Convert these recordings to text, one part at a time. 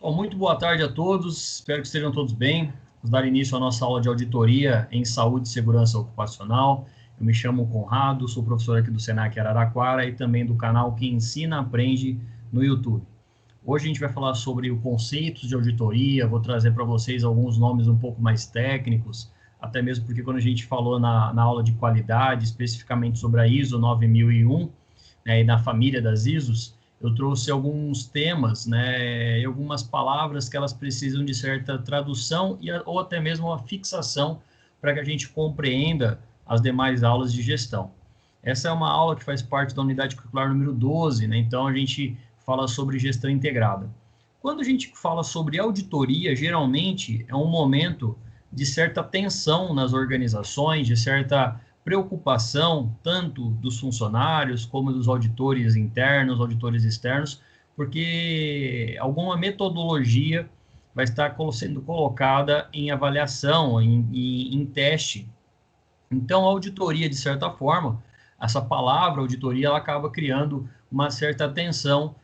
Bom, muito boa tarde a todos, espero que estejam todos bem. Vamos dar início à nossa aula de auditoria em saúde e segurança ocupacional. Eu me chamo Conrado, sou professor aqui do Senac Araraquara e também do canal Que Ensina Aprende no YouTube. Hoje a gente vai falar sobre o conceito de auditoria, vou trazer para vocês alguns nomes um pouco mais técnicos, até mesmo porque quando a gente falou na aula de qualidade, especificamente sobre a ISO 9001, né, e na família das ISOs, eu trouxe alguns temas, né, e algumas palavras que elas precisam de certa tradução ou até mesmo uma fixação para que a gente compreenda as demais aulas de gestão. Essa é uma aula que faz parte da unidade curricular número 12, né, então a gente fala sobre gestão integrada. Quando a gente fala sobre auditoria, geralmente é um momento de certa tensão nas organizações, de certa preocupação, tanto dos funcionários como dos auditores internos, auditores externos, porque alguma metodologia vai estar sendo colocada em avaliação, em teste. Então, a auditoria, de certa forma, essa palavra auditoria, ela acaba criando uma certa tensão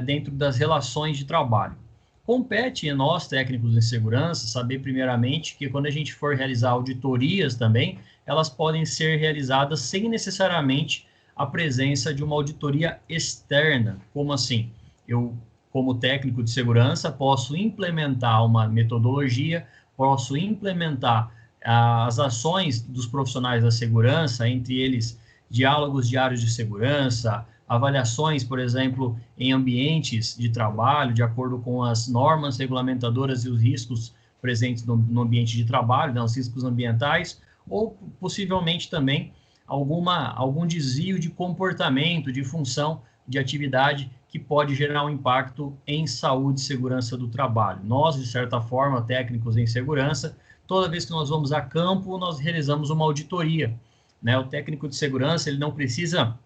dentro das relações de trabalho. Compete a nós, técnicos de segurança, saber primeiramente que quando a gente for realizar auditorias também, elas podem ser realizadas sem necessariamente a presença de uma auditoria externa. Como assim? Eu, como técnico de segurança, posso implementar uma metodologia, posso implementar as ações dos profissionais da segurança, entre eles diálogos diários de segurança, avaliações, por exemplo, em ambientes de trabalho, de acordo com as normas regulamentadoras e os riscos presentes no ambiente de trabalho, né, os riscos ambientais, ou possivelmente também algum desvio de comportamento, de função, de atividade que pode gerar um impacto em saúde e segurança do trabalho. Nós, de certa forma, técnicos em segurança, toda vez que nós vamos a campo, nós realizamos uma auditoria, né? O técnico de segurança, ele não precisa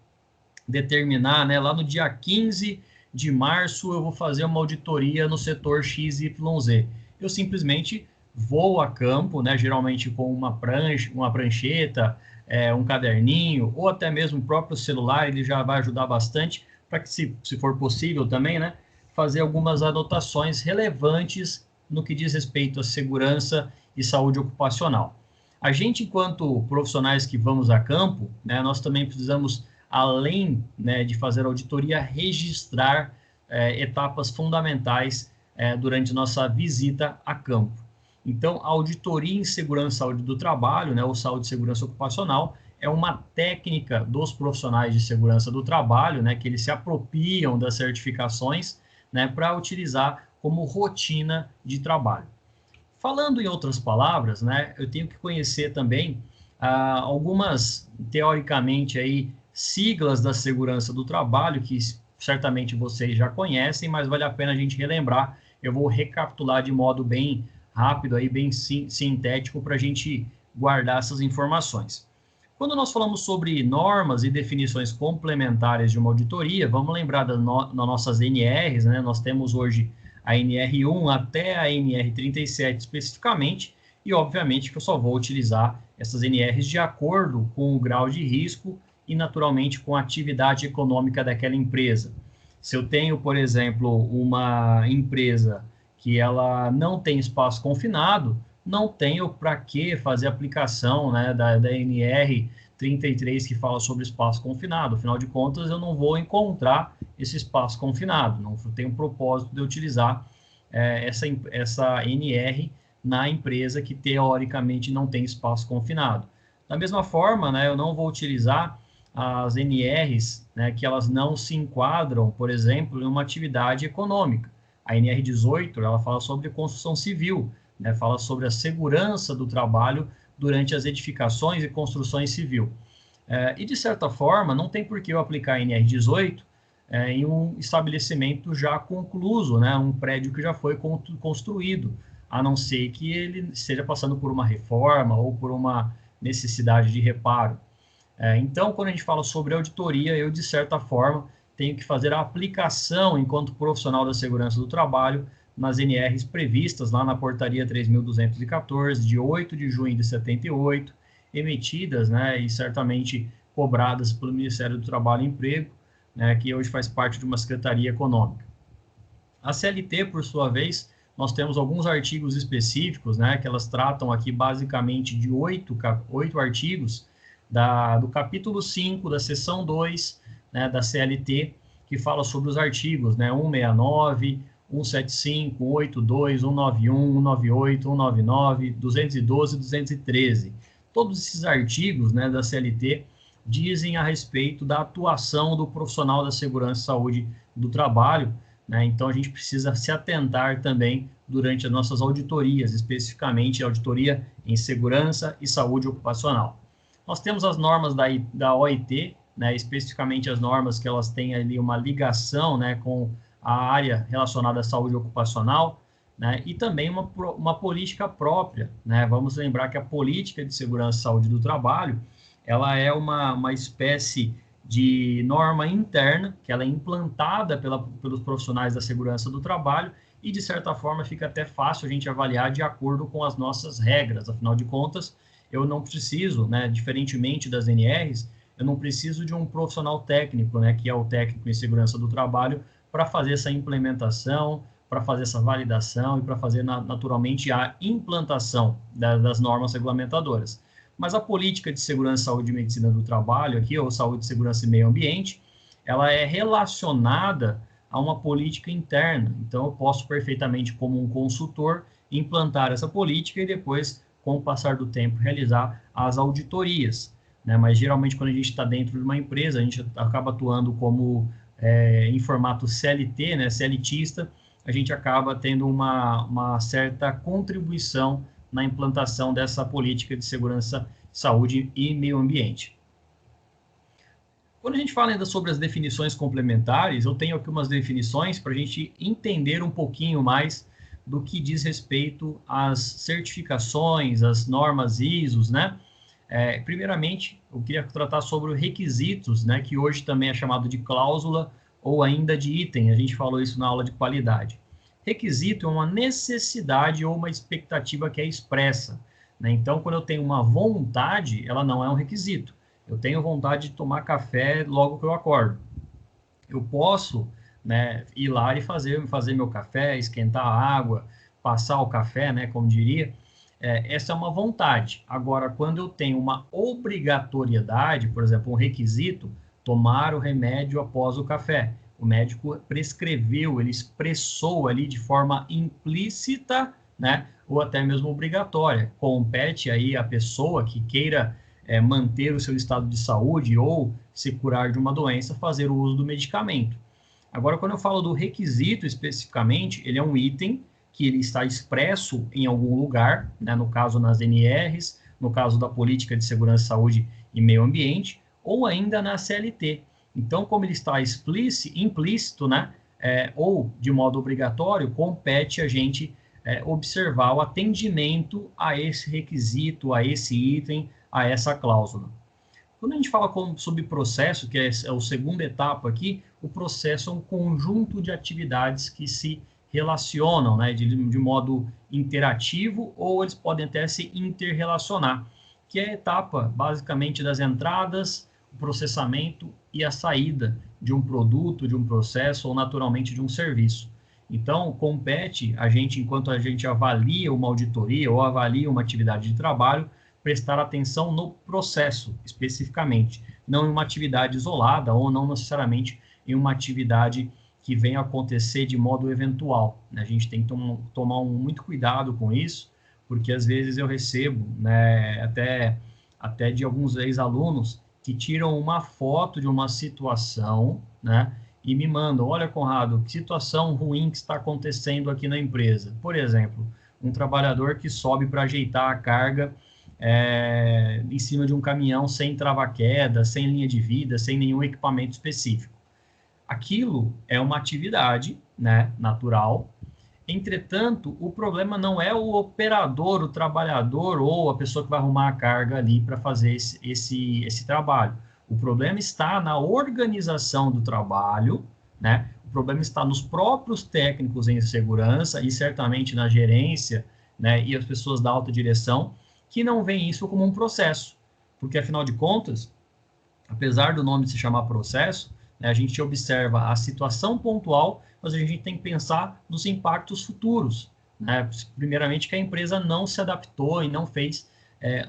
determinar, né, lá no dia 15 de março eu vou fazer uma auditoria no setor XYZ. Eu simplesmente vou a campo, né, geralmente com uma prancheta, um caderninho, ou até mesmo o próprio celular, ele já vai ajudar bastante para que, se for possível também, né, fazer algumas anotações relevantes no que diz respeito à segurança e saúde ocupacional. A gente, enquanto profissionais que vamos a campo, né, nós também precisamos, além, né, de fazer auditoria, registrar etapas fundamentais durante nossa visita a campo. Então, a auditoria em segurança e saúde do trabalho, né, ou saúde e segurança ocupacional, é uma técnica dos profissionais de segurança do trabalho, né, que eles se apropriam das certificações, né, para utilizar como rotina de trabalho. Falando em outras palavras, né, eu tenho que conhecer também algumas, teoricamente, aí, siglas da segurança do trabalho, que certamente vocês já conhecem, mas vale a pena a gente relembrar. Eu vou recapitular de modo bem rápido, aí, bem sintético, para a gente guardar essas informações. Quando nós falamos sobre normas e definições complementares de uma auditoria, vamos lembrar das nossas NRs, né? Nós temos hoje a NR1 até a NR37 especificamente, e obviamente que eu só vou utilizar essas NRs de acordo com o grau de risco e naturalmente com a atividade econômica daquela empresa. Se eu tenho, por exemplo, uma empresa que ela não tem espaço confinado, não tenho para que fazer aplicação, né, da NR 33 que fala sobre espaço confinado. Afinal de contas, eu não vou encontrar esse espaço confinado, não tenho um propósito de utilizar essa NR na empresa que teoricamente não tem espaço confinado. Da mesma forma, né, eu não vou utilizar as NRs, né, que elas não se enquadram, por exemplo, em uma atividade econômica. A NR 18, ela fala sobre construção civil, né, fala sobre a segurança do trabalho durante as edificações e construções civil. E, de certa forma, não tem por que eu aplicar a NR 18 em um estabelecimento já concluso, né, um prédio que já foi construído, a não ser que ele esteja passando por uma reforma ou por uma necessidade de reparo. Então, quando a gente fala sobre auditoria, eu, de certa forma, tenho que fazer a aplicação, enquanto profissional da segurança do trabalho, nas NRs previstas lá na portaria 3.214, de 8 de junho de 78, emitidas, né, e certamente cobradas pelo Ministério do Trabalho e Emprego, né, que hoje faz parte de uma secretaria econômica. A CLT, por sua vez, nós temos alguns artigos específicos, né, que elas tratam aqui basicamente de 8 artigos do capítulo 5, da seção 2, né, da CLT, que fala sobre os artigos, né, 169, 175, 182, 191, 198, 199, 212 e 213. Todos esses artigos, né, da CLT dizem a respeito da atuação do profissional da segurança e saúde do trabalho, né? Então, a gente precisa se atentar também durante as nossas auditorias, especificamente a auditoria em segurança e saúde ocupacional. Nós temos as normas da OIT, né, especificamente as normas que elas têm ali uma ligação, né, com a área relacionada à saúde ocupacional, né, e também uma política própria, né? Vamos lembrar que a política de segurança e saúde do trabalho, ela é uma espécie de norma interna, que ela é implantada pelos profissionais da segurança do trabalho, e de certa forma fica até fácil a gente avaliar de acordo com as nossas regras. Afinal de contas, eu não preciso, né, diferentemente das NRs, eu não preciso de um profissional técnico, né, que é o técnico em segurança do trabalho, para fazer essa implementação, para fazer essa validação e para fazer naturalmente a implantação das normas regulamentadoras. Mas a política de segurança, saúde e medicina do trabalho aqui, ou saúde, segurança e meio ambiente, ela é relacionada a uma política interna. Então, eu posso perfeitamente, como um consultor, implantar essa política e depois, com o passar do tempo, realizar as auditorias, né? Mas, geralmente, quando a gente está dentro de uma empresa, a gente acaba atuando como em formato CLT, né, CLTista, a gente acaba tendo uma certa contribuição na implantação dessa política de segurança, saúde e meio ambiente. Quando a gente fala ainda sobre as definições complementares, eu tenho aqui umas definições para a gente entender um pouquinho mais do que diz respeito às certificações, às normas ISOs, né? Primeiramente, eu queria tratar sobre os requisitos, né, que hoje também é chamado de cláusula ou ainda de item, a gente falou isso na aula de qualidade. Requisito é uma necessidade ou uma expectativa que é expressa, né? Então, quando eu tenho uma vontade, ela não é um requisito. Eu tenho vontade de tomar café logo que eu acordo. Eu posso, né, ir lá e fazer meu café, esquentar a água, passar o café, né, como diria. Essa é uma vontade. Agora, quando eu tenho uma obrigatoriedade, por exemplo, um requisito, tomar o remédio após o café. O médico prescreveu, ele expressou ali de forma implícita, né, ou até mesmo obrigatória. Compete aí a pessoa que queira manter o seu estado de saúde ou se curar de uma doença, fazer o uso do medicamento. Agora, quando eu falo do requisito especificamente, ele é um item que ele está expresso em algum lugar, né, no caso nas NRs, no caso da Política de Segurança, Saúde e Meio Ambiente, ou ainda na CLT. Então, como ele está implícito, né, ou de modo obrigatório, compete a gente observar o atendimento a esse requisito, a esse item, a essa cláusula. Quando a gente fala sobre processo, que é a segunda etapa aqui, o processo é um conjunto de atividades que se relacionam, né, de modo interativo, ou eles podem até se interrelacionar, que é a etapa, basicamente, das entradas, o processamento e a saída de um produto, de um processo ou, naturalmente, de um serviço. Então, compete a gente, enquanto a gente avalia uma auditoria ou avalia uma atividade de trabalho, prestar atenção no processo, especificamente, não em uma atividade isolada ou não necessariamente em uma atividade que venha acontecer de modo eventual, né? A gente tem que tomar muito cuidado com isso, porque às vezes eu recebo, né, até de alguns ex-alunos que tiram uma foto de uma situação, né, e me mandam: olha, Conrado, que situação ruim que está acontecendo aqui na empresa. Por exemplo, um trabalhador que sobe para ajeitar a carga em cima de um caminhão sem trava-queda, sem linha de vida, sem nenhum equipamento específico. Aquilo é uma atividade, né, natural. Entretanto, o problema não é o operador, o trabalhador ou a pessoa que vai arrumar a carga ali para fazer esse trabalho. O problema está na organização do trabalho, né? O problema está nos próprios técnicos em segurança e certamente na gerência, né, e as pessoas da alta direção, que não veem isso como um processo. Porque, afinal de contas, apesar do nome se chamar processo, né? A gente observa a situação pontual, mas a gente tem que pensar nos impactos futuros, né? Primeiramente, que a empresa não se adaptou e não fez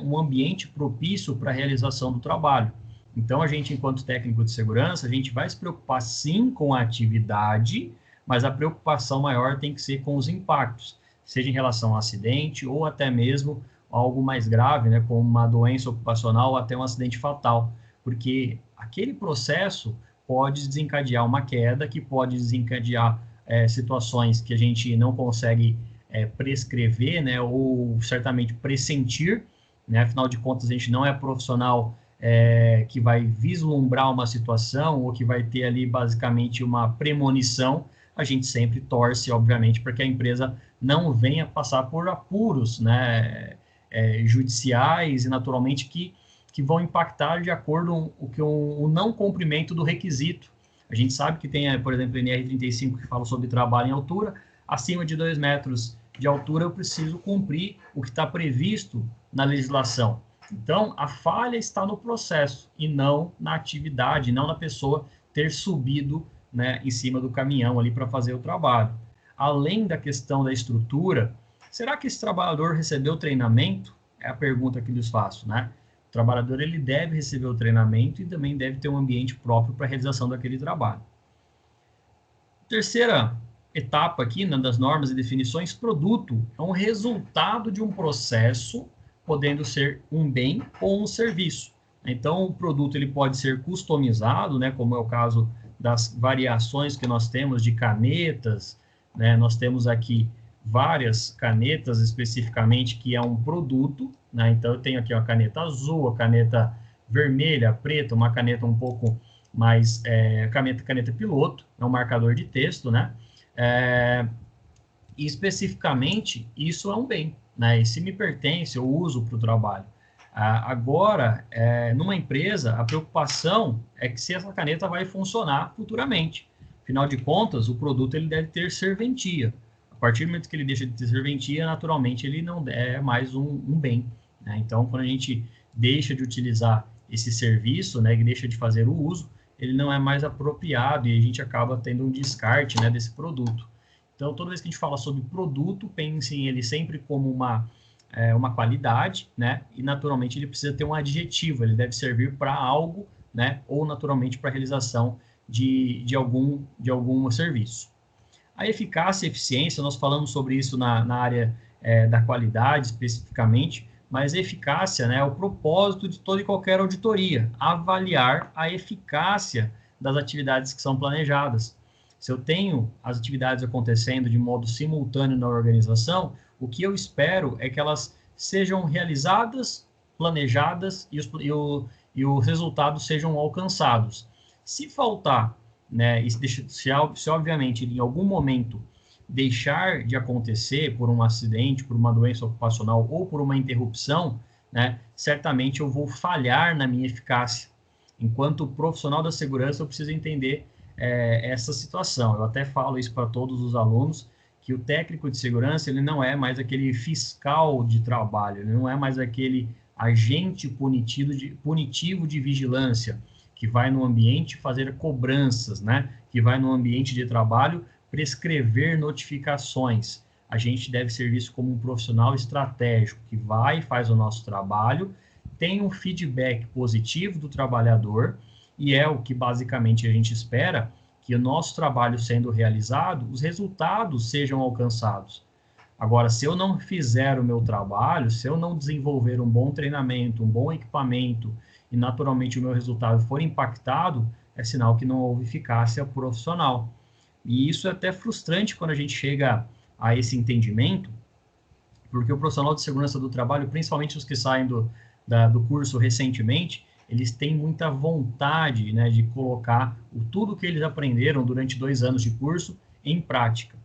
um ambiente propício para a realização do trabalho. Então, a gente, enquanto técnico de segurança, a gente vai se preocupar sim com a atividade, mas a preocupação maior tem que ser com os impactos, seja em relação a acidente ou até mesmo algo mais grave, né, como uma doença ocupacional ou até um acidente fatal, porque aquele processo pode desencadear uma queda, que pode desencadear situações que a gente não consegue prescrever, né, ou certamente pressentir, né, afinal de contas a gente não é profissional que vai vislumbrar uma situação ou que vai ter ali basicamente uma premonição. A gente sempre torce, obviamente, para que a empresa não venha passar por apuros, né, judiciais e naturalmente que vão impactar de acordo com o não cumprimento do requisito. A gente sabe que tem, por exemplo, o NR35 que fala sobre trabalho em altura, acima de 2 metros de altura eu preciso cumprir o que está previsto na legislação. Então, a falha está no processo e não na atividade, não na pessoa ter subido, né, em cima do caminhão ali para fazer o trabalho. Além da questão da estrutura, será que esse trabalhador recebeu treinamento? É a pergunta que lhes faço, né? O trabalhador ele deve receber o treinamento e também deve ter um ambiente próprio para a realização daquele trabalho. Terceira etapa aqui, né, das normas e definições, produto é um resultado de um processo, podendo ser um bem ou um serviço. Então, o produto ele pode ser customizado, né, como é o caso das variações que nós temos de canetas, né, nós temos aqui várias canetas especificamente que é um produto, né, então eu tenho aqui a caneta azul, a caneta vermelha, a preta, uma caneta um pouco mais, caneta piloto, é um marcador de texto, né, e especificamente isso é um bem, né, e se me pertence, eu uso para o trabalho. Agora, numa empresa, a preocupação é que se essa caneta vai funcionar futuramente. Afinal de contas, o produto ele deve ter serventia. A partir do momento que ele deixa de ter serventia, naturalmente ele não é mais um bem, né? Então, quando a gente deixa de utilizar esse serviço, né, que deixa de fazer o uso, ele não é mais apropriado e a gente acaba tendo um descarte, né, desse produto. Então, toda vez que a gente fala sobre produto, pense em ele sempre como uma qualidade, né? E naturalmente ele precisa ter um adjetivo, ele deve servir para algo, né? Ou naturalmente para a realização de algum serviço. A eficácia e eficiência, nós falamos sobre isso na área da qualidade especificamente, mas a eficácia, né, é o propósito de toda e qualquer auditoria, avaliar a eficácia das atividades que são planejadas. Se eu tenho as atividades acontecendo de modo simultâneo na organização, o que eu espero é que elas sejam realizadas, planejadas e os resultados sejam alcançados. Se faltar, né, se obviamente em algum momento deixar de acontecer por um acidente, por uma doença ocupacional ou por uma interrupção, né, certamente eu vou falhar na minha eficácia. Enquanto profissional da segurança, eu preciso entender essa situação. Eu até falo isso para todos os alunos, que o técnico de segurança ele não é mais aquele fiscal de trabalho, ele não é mais aquele agente punitivo de vigilância, que vai no ambiente fazer cobranças, né? Que vai no ambiente de trabalho prescrever notificações. A gente deve ser visto como um profissional estratégico, que vai e faz o nosso trabalho, tem um feedback positivo do trabalhador, e é o que basicamente a gente espera, que o nosso trabalho sendo realizado, os resultados sejam alcançados. Agora, se eu não fizer o meu trabalho, se eu não desenvolver um bom treinamento, um bom equipamento, e naturalmente o meu resultado for impactado, é sinal que não houve eficácia profissional. E isso é até frustrante quando a gente chega a esse entendimento, porque o profissional de segurança do trabalho, principalmente os que saem do curso recentemente, eles têm muita vontade, né, de colocar tudo que eles aprenderam durante 2 anos de curso em prática.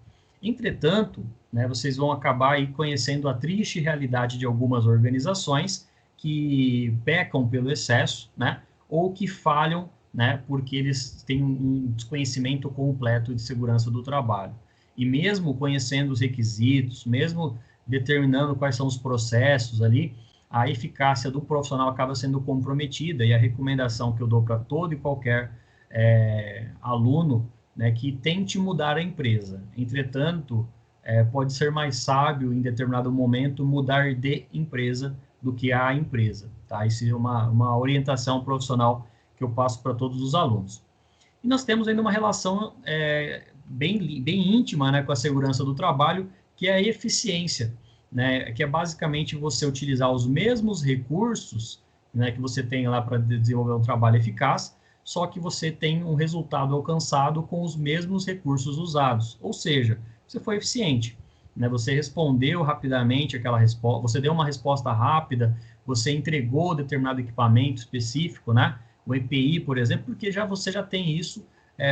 Entretanto, né, vocês vão acabar aí conhecendo a triste realidade de algumas organizações que pecam pelo excesso, né, ou que falham, né, porque eles têm um desconhecimento completo de segurança do trabalho. E mesmo conhecendo os requisitos, mesmo determinando quais são os processos ali, a eficácia do profissional acaba sendo comprometida, e a recomendação que eu dou para todo e qualquer aluno, né, que tente mudar a empresa. Entretanto, pode ser mais sábio, em determinado momento, mudar de empresa do que a empresa. Tá? Isso é uma orientação profissional que eu passo para todos os alunos. E nós temos ainda uma relação bem íntima, né, com a segurança do trabalho, que é a eficiência, né, que é basicamente você utilizar os mesmos recursos, né, que você tem lá para desenvolver um trabalho eficaz, só que você tem um resultado alcançado com os mesmos recursos usados. Ou seja, você foi eficiente, né? Você respondeu rapidamente aquela resposta, você deu uma resposta rápida, você entregou determinado equipamento específico, né? O EPI, por exemplo, porque você já tem isso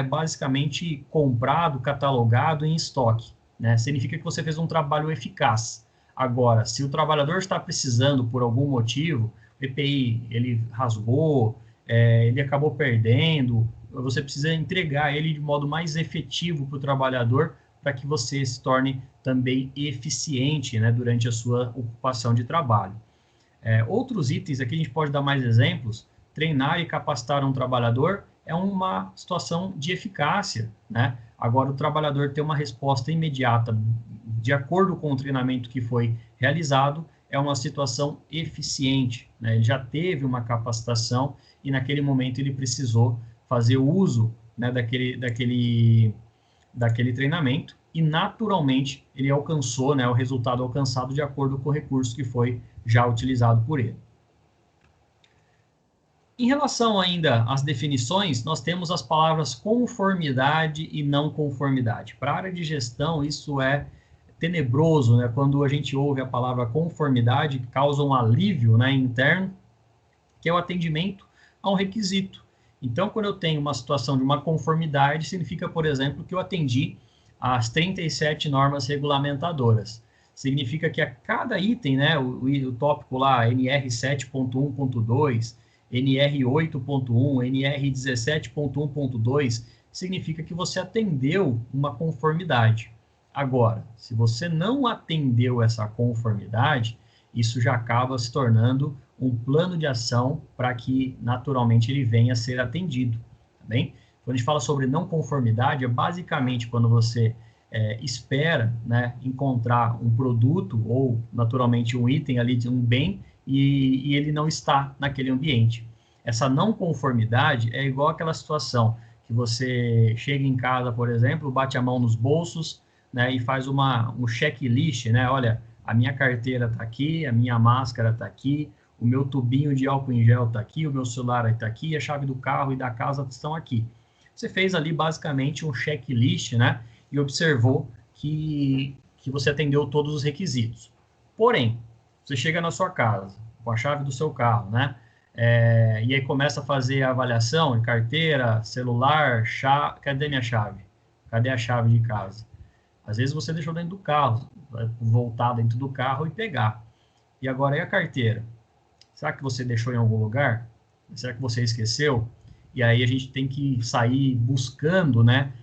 basicamente comprado, catalogado em estoque, né? Significa que você fez um trabalho eficaz. Agora, se o trabalhador está precisando por algum motivo, o EPI ele rasgou, ele acabou perdendo, você precisa entregar ele de modo mais efetivo para o trabalhador, para que você se torne também eficiente, né, durante a sua ocupação de trabalho. Outros itens, aqui a gente pode dar mais exemplos, treinar e capacitar um trabalhador é uma situação de eficácia, né? Agora, o trabalhador ter uma resposta imediata, de acordo com o treinamento que foi realizado, é uma situação eficiente, né? Ele já teve uma capacitação e naquele momento ele precisou fazer uso, né, daquele treinamento e naturalmente ele alcançou, né, o resultado alcançado de acordo com o recurso que foi já utilizado por ele. Em relação ainda às definições, nós temos as palavras conformidade e não conformidade. Para a área de gestão, isso é tenebroso, né? Quando a gente ouve a palavra conformidade, causa um alívio, né, interno, que é o atendimento a um requisito. Então, quando eu tenho uma situação de uma conformidade, significa, por exemplo, que eu atendi às 37 normas regulamentadoras. Significa que a cada item, né, o tópico lá, NR 7.1.2, NR 8.1, NR 17.1.2, significa que você atendeu uma conformidade. Agora, se você não atendeu essa conformidade, isso já acaba se tornando um plano de ação para que, naturalmente, ele venha a ser atendido, tá bem? Quando a gente fala sobre não conformidade, é basicamente quando você espera, né, encontrar um produto ou, naturalmente, um item ali de um bem e ele não está naquele ambiente. Essa não conformidade é igual àquela situação que você chega em casa, por exemplo, bate a mão nos bolsos, né, e faz um checklist, né? Olha, a minha carteira está aqui, a minha máscara está aqui, o meu tubinho de álcool em gel está aqui, o meu celular está aqui, a chave do carro e da casa estão aqui. Você fez ali basicamente um checklist, né? E observou que você atendeu todos os requisitos. Porém, você chega na sua casa com a chave do seu carro, né? E aí começa a fazer a avaliação de carteira, celular, chave. Cadê minha chave? Cadê a chave de casa? Às vezes você deixou dentro do carro, vai voltar dentro do carro e pegar. E agora, e a carteira? Será que você deixou em algum lugar? Será que você esqueceu? E aí a gente tem que sair buscando, né,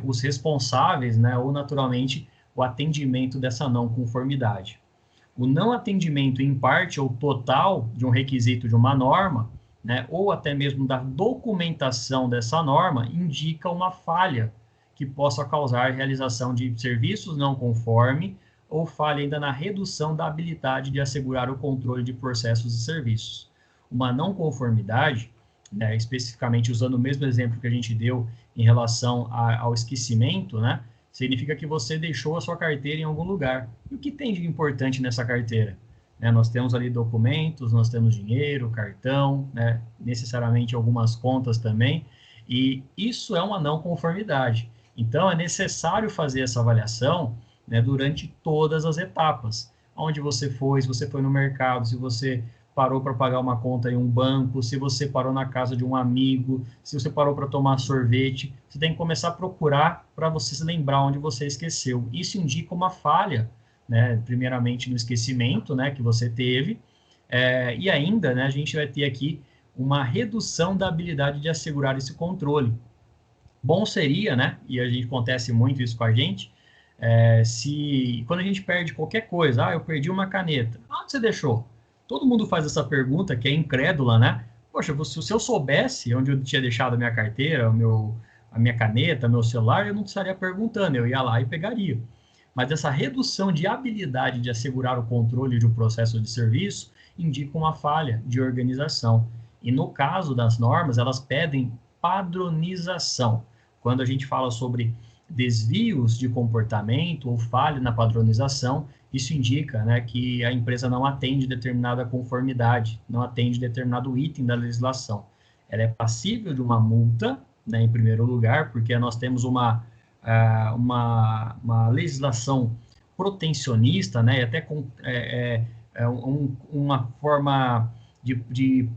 os responsáveis, né, ou naturalmente o atendimento dessa não conformidade. O não atendimento em parte ou total de um requisito de uma norma, né, ou até mesmo da documentação dessa norma, indica uma falha que possa causar realização de serviços não conforme ou falha ainda na redução da habilidade de assegurar o controle de processos e serviços. Uma não conformidade, né, especificamente usando o mesmo exemplo que a gente deu em relação ao esquecimento, né, significa que você deixou a sua carteira em algum lugar. E o que tem de importante nessa carteira? Nós temos ali documentos, nós temos dinheiro, cartão, né, necessariamente algumas contas também, e isso é uma não conformidade. Então, é necessário fazer essa avaliação, né, durante todas as etapas. Onde você foi, se você foi no mercado, se você parou para pagar uma conta em um banco, se você parou na casa de um amigo, se você parou para tomar sorvete, você tem que começar a procurar para você se lembrar onde você esqueceu. Isso indica uma falha, né, primeiramente no esquecimento, né, que você teve, e ainda, né, a gente vai ter aqui uma redução da habilidade de assegurar esse controle. Bom seria, né, e a gente acontece muito isso com a gente, se quando a gente perde qualquer coisa, eu perdi uma caneta, onde você deixou? Todo mundo faz essa pergunta, que é incrédula, né? Poxa, se eu soubesse onde eu tinha deixado a minha carteira, a minha caneta, meu celular, eu não estaria perguntando, eu ia lá e pegaria. Mas essa redução de habilidade de assegurar o controle de um processo de serviço indica uma falha de organização. E no caso das normas, elas pedem padronização. Quando a gente fala sobre desvios de comportamento ou falha na padronização, isso indica, né, que a empresa não atende determinada conformidade, não atende determinado item da legislação. Ela é passível de uma multa, né, em primeiro lugar, porque nós temos uma legislação protecionista, né, e até com uma forma de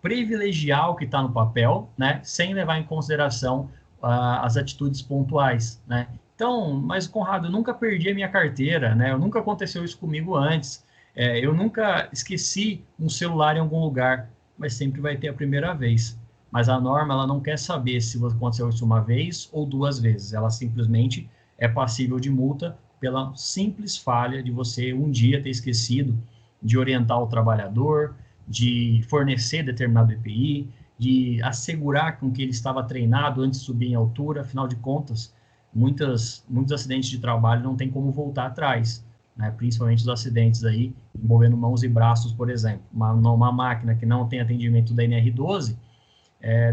privilegiar o que está no papel, né, sem levar em consideração as atitudes pontuais, né. Então, mas Conrado, eu nunca perdi a minha carteira, né, nunca aconteceu isso comigo antes, eu nunca esqueci um celular em algum lugar, mas sempre vai ter a primeira vez. Mas a norma, ela não quer saber se aconteceu isso uma vez ou duas vezes. Ela simplesmente é passível de multa pela simples falha de você um dia ter esquecido de orientar o trabalhador, de fornecer determinado EPI, de assegurar com que ele estava treinado antes de subir em altura. Afinal de contas, muitos acidentes de trabalho não tem como voltar atrás, né? Principalmente os acidentes aí envolvendo mãos e braços, por exemplo. Uma máquina que não tem atendimento da NR12,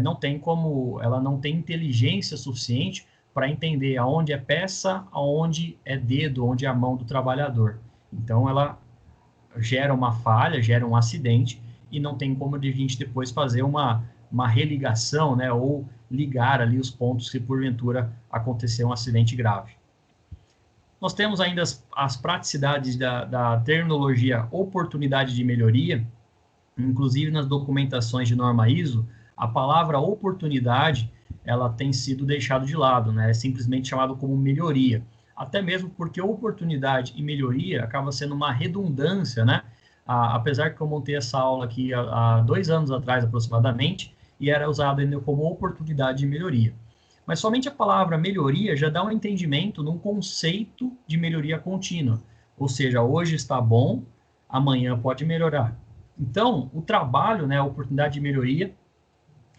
não tem como, ela não tem inteligência suficiente para entender aonde é peça, aonde é dedo, onde é a mão do trabalhador. Então, ela gera uma falha, gera um acidente, e não tem como a gente depois fazer uma religação, né, ou ligar ali os pontos se porventura acontecer um acidente grave. Nós temos ainda as praticidades da terminologia oportunidade de melhoria, inclusive nas documentações de norma ISO, a palavra oportunidade, ela tem sido deixada de lado, né? É simplesmente chamado como melhoria. Até mesmo porque oportunidade e melhoria acaba sendo uma redundância, né? Apesar que eu montei essa aula aqui há 2 anos atrás, aproximadamente, e era usada ainda como oportunidade de melhoria. Mas somente a palavra melhoria já dá um entendimento num conceito de melhoria contínua. Ou seja, hoje está bom, amanhã pode melhorar. Então, o trabalho, né, a oportunidade de melhoria,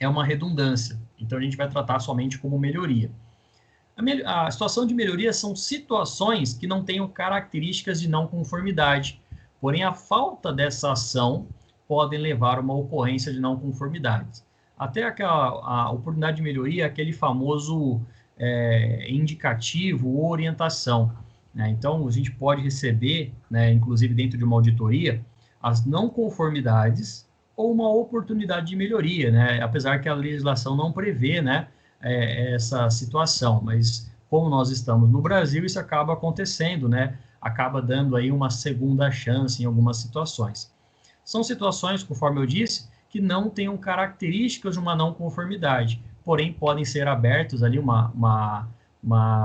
é uma redundância. Então, a gente vai tratar somente como melhoria. A situação de melhoria são situações que não tenham características de não conformidade, porém, a falta dessa ação podem levar a uma ocorrência de não conformidade. Até a oportunidade de melhoria é aquele famoso indicativo ou orientação, né? Então, a gente pode receber, né, inclusive dentro de uma auditoria, as não conformidades ou uma oportunidade de melhoria, né? Apesar que a legislação não prevê, né, essa situação, mas como nós estamos no Brasil, isso acaba acontecendo, né? Acaba dando aí uma segunda chance em algumas situações. São situações, conforme eu disse, que não tenham características de uma não conformidade, porém podem ser abertos ali uma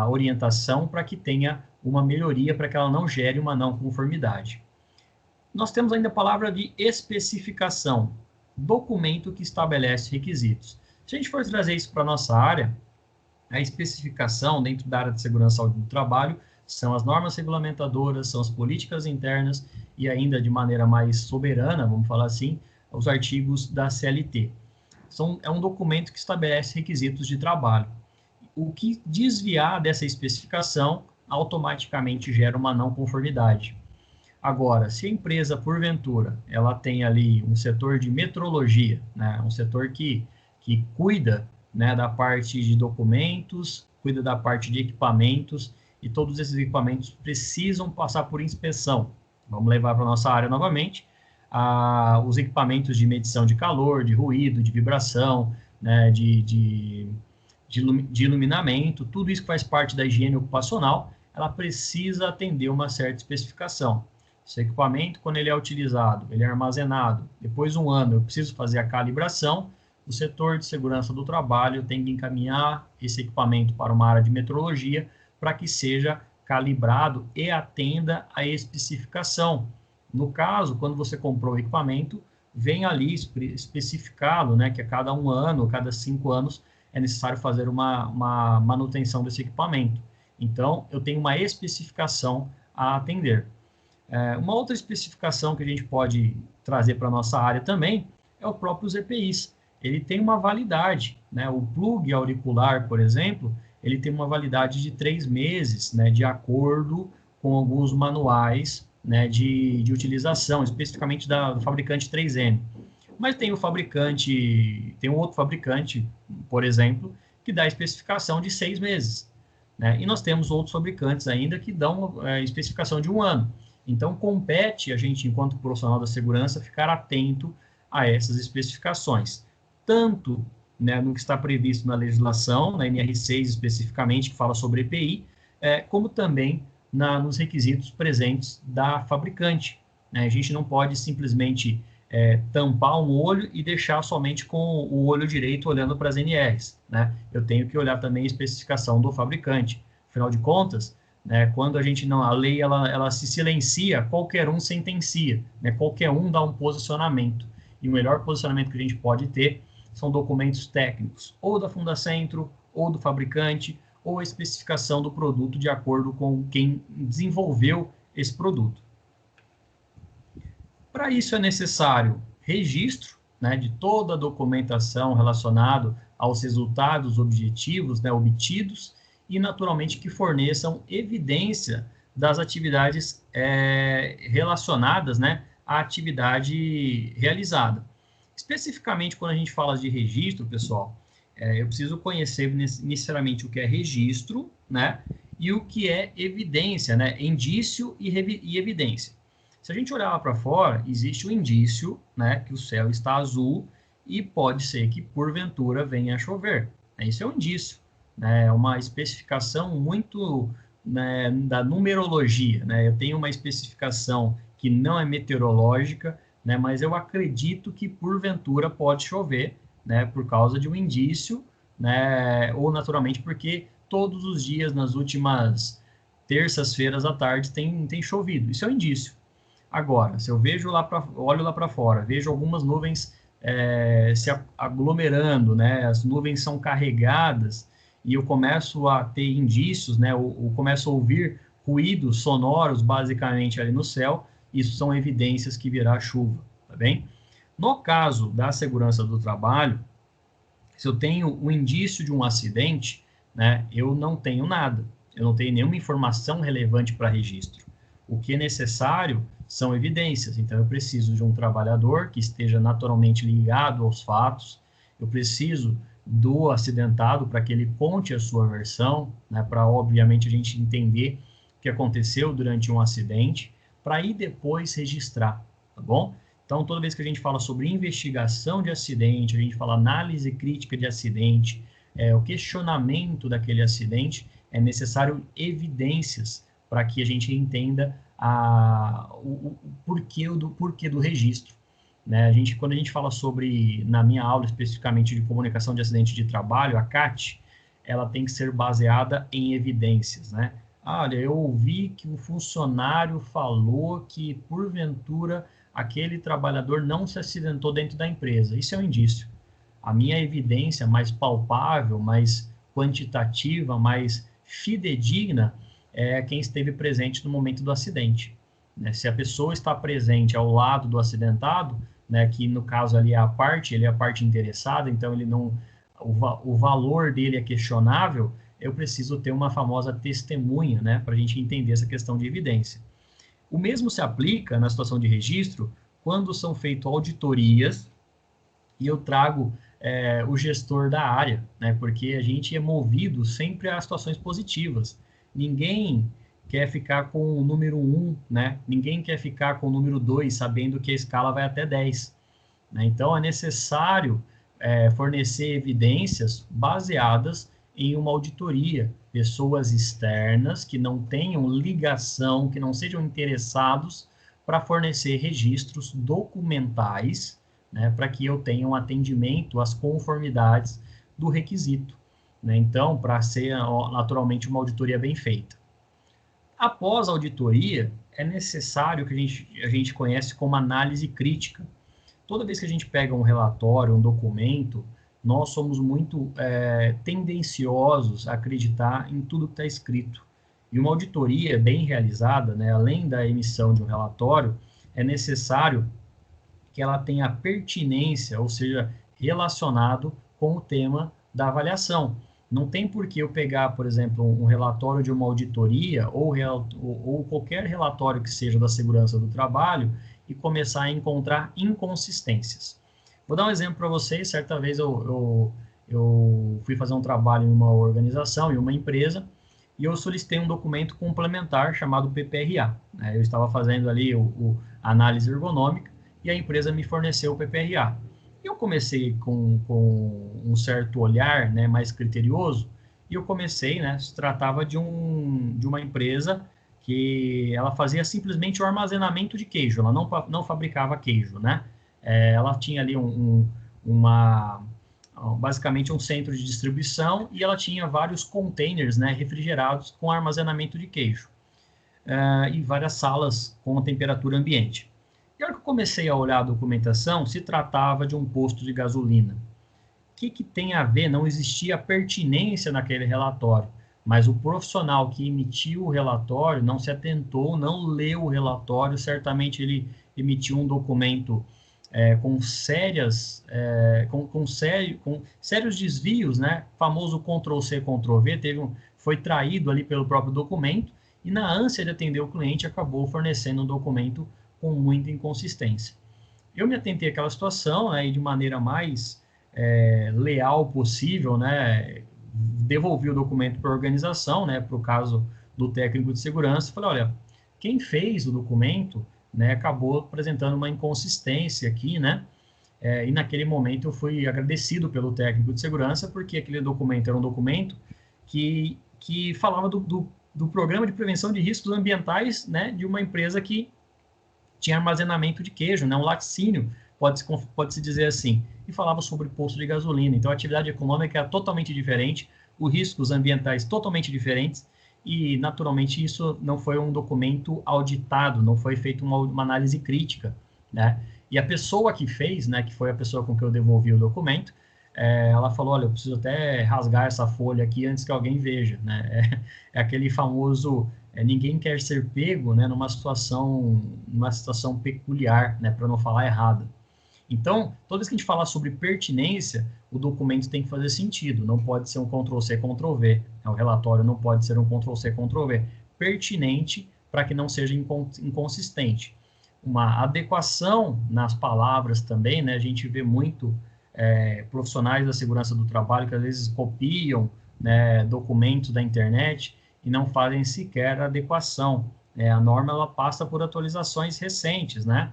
orientação para que tenha uma melhoria, para que ela não gere uma não conformidade. Nós temos ainda a palavra de especificação, documento que estabelece requisitos. Se a gente for trazer isso para a nossa área, a especificação dentro da área de segurança e saúde do trabalho são as normas regulamentadoras, são as políticas internas e ainda de maneira mais soberana, vamos falar assim, os artigos da CLT. É um documento que estabelece requisitos de trabalho. O que desviar dessa especificação automaticamente gera uma não conformidade. Agora, se a empresa, porventura, ela tem ali um setor de metrologia, né, um setor que cuida, né, da parte de documentos, cuida da parte de equipamentos, e todos esses equipamentos precisam passar por inspeção. Vamos levar para a nossa área novamente, os equipamentos de medição de calor, de ruído, de vibração, né, de iluminamento, tudo isso que faz parte da higiene ocupacional, ela precisa atender uma certa especificação. Esse equipamento, quando ele é utilizado, ele é armazenado, depois de um ano eu preciso fazer a calibração, o setor de segurança do trabalho tem que encaminhar esse equipamento para uma área de metrologia para que seja calibrado e atenda a especificação. No caso, quando você comprou o equipamento, vem ali especificado, né, que a cada 1 ano, cada 5 anos, é necessário fazer uma manutenção desse equipamento. Então, eu tenho uma especificação a atender. Uma outra especificação que a gente pode trazer para a nossa área também é o próprio EPIs. Ele tem uma validade, né? O plug auricular, por exemplo, ele tem uma validade de 3 meses, né? De acordo com alguns manuais, né? De utilização, especificamente do fabricante 3M. Mas tem tem um outro fabricante, por exemplo, que dá especificação de 6 meses, né? E nós temos outros fabricantes ainda que dão especificação de 1 ano. Então, compete a gente, enquanto profissional da segurança, ficar atento a essas especificações. Tanto, né, no que está previsto na legislação, na NR6 especificamente, que fala sobre EPI, como também nos requisitos presentes da fabricante, né? A gente não pode simplesmente tampar um olho e deixar somente com o olho direito olhando para as NRs, né? Eu tenho que olhar também a especificação do fabricante. Afinal de contas, né, quando a lei ela se silencia, qualquer um sentencia, né? Qualquer um dá um posicionamento. E o melhor posicionamento que a gente pode ter são documentos técnicos, ou da Fundacentro, ou do fabricante, ou a especificação do produto de acordo com quem desenvolveu esse produto. Para isso é necessário registro, né, de toda a documentação relacionada aos resultados objetivos, né, obtidos, e naturalmente que forneçam evidência das atividades relacionadas, né, à atividade realizada. Especificamente, quando a gente fala de registro, pessoal, eu preciso conhecer necessariamente o que é registro, né, e o que é evidência, né, indício e evidência. Se a gente olhar lá para fora, existe o indício, né, que o céu está azul e pode ser que, porventura, venha a chover. Isso é um indício, né, é uma especificação muito, né, da numerologia, né? Eu tenho uma especificação que não é meteorológica, né, mas eu acredito que, porventura, pode chover, né, por causa de um indício, né, ou naturalmente porque todos os dias, nas últimas terças-feiras à tarde, tem chovido. Isso é um indício. Agora, se eu olho lá para fora, vejo algumas nuvens se aglomerando, né? As nuvens são carregadas e eu começo a ter indícios, né? Eu começo a ouvir ruídos sonoros, basicamente, ali no céu. Isso são evidências que virá chuva, tá bem? No caso da segurança do trabalho, se eu tenho o indício de um acidente, né? Eu não tenho nada. Eu não tenho nenhuma informação relevante para registro. O que é necessário são evidências. Então, eu preciso de um trabalhador que esteja naturalmente ligado aos fatos, eu preciso do acidentado para que ele conte a sua versão, né, para, obviamente, a gente entender o que aconteceu durante um acidente, para ir depois registrar, tá bom? Então, toda vez que a gente fala sobre investigação de acidente, a gente fala análise crítica de acidente, o questionamento daquele acidente, é necessário evidências para que a gente entenda o porquê do registro, né? Quando a gente fala sobre, na minha aula especificamente de comunicação de acidente de trabalho, a CAT, ela tem que ser baseada em evidências, né? Olha, eu ouvi que o funcionário falou que, porventura, aquele trabalhador não se acidentou dentro da empresa. Isso é um indício. A minha evidência mais palpável, mais quantitativa, mais fidedigna, é quem esteve presente no momento do acidente, né? Se a pessoa está presente ao lado do acidentado, né, que no caso ali ele é a parte interessada, então ele não, o valor dele é questionável, eu preciso ter uma famosa testemunha, né, para a gente entender essa questão de evidência. O mesmo se aplica na situação de registro quando são feitas auditorias e eu trago o gestor da área, né, porque a gente é movido sempre a situações positivas. Ninguém quer ficar com o número 1, né? Ninguém quer ficar com o número 2, sabendo que a escala vai até 10. Né? Então, é necessário fornecer evidências baseadas em uma auditoria. Pessoas externas que não tenham ligação, que não sejam interessados para fornecer registros documentais, né? Para que eu tenha um atendimento às conformidades do requisito. Né? Então, para ser naturalmente uma auditoria bem feita. Após a auditoria, é necessário que a gente conhece como análise crítica. Toda vez que a gente pega um relatório, um documento, nós somos muito tendenciosos a acreditar em tudo que está escrito. E uma auditoria bem realizada, né, além da emissão de um relatório, é necessário que ela tenha pertinência, ou seja, relacionado com o tema da avaliação. Não tem por que eu pegar, por exemplo, um relatório de uma auditoria ou qualquer relatório que seja da segurança do trabalho e começar a encontrar inconsistências. Vou dar um exemplo para vocês. Certa vez eu fui fazer um trabalho em uma organização, em uma empresa, e eu solicitei um documento complementar chamado PPRA. Eu estava fazendo ali a análise ergonômica e a empresa me forneceu o PPRA. Eu comecei com um certo olhar, né, mais criterioso, e eu comecei, né, se tratava de uma empresa que ela fazia simplesmente o armazenamento de queijo, ela não fabricava queijo, né? Ela tinha ali basicamente um centro de distribuição e ela tinha vários containers, né, refrigerados com armazenamento de queijo e várias salas com a temperatura ambiente. E a hora que eu comecei a olhar a documentação, se tratava de um posto de gasolina. O que tem a ver? Não existia pertinência naquele relatório, mas o profissional que emitiu o relatório não se atentou, não leu o relatório, certamente ele emitiu um documento com sérios desvios, né? Famoso Ctrl+C, Ctrl+V, foi traído ali pelo próprio documento e na ânsia de atender o cliente acabou fornecendo um documento com muita inconsistência. Eu me atentei àquela situação, né, e de maneira mais leal possível, né, devolvi o documento para a organização, né, para o caso do técnico de segurança, falei, olha, quem fez o documento, né, acabou apresentando uma inconsistência aqui, né, e naquele momento eu fui agradecido pelo técnico de segurança, porque aquele documento era um documento que falava do programa de prevenção de riscos ambientais, né, de uma empresa que tinha armazenamento de queijo, né, um laticínio, pode-se dizer assim, e falava sobre posto de gasolina. Então, a atividade econômica era totalmente diferente, os riscos ambientais totalmente diferentes, e, naturalmente, isso não foi um documento auditado, não foi feita uma análise crítica, né? E a pessoa que fez, né, que foi a pessoa com que eu devolvi o documento, ela falou, olha, eu preciso até rasgar essa folha aqui antes que alguém veja, né? É aquele famoso... ninguém quer ser pego, né, numa situação peculiar, né, para não falar errado. Então, toda vez que a gente falar sobre pertinência, o documento tem que fazer sentido, não pode ser um Ctrl+C, Ctrl+V, o relatório não pode ser um Ctrl+C, Ctrl+V, pertinente para que não seja inconsistente. Uma adequação nas palavras também, né, a gente vê muito profissionais da segurança do trabalho que às vezes copiam, né, documentos da internet e não fazem sequer a adequação. A norma ela passa por atualizações recentes, né?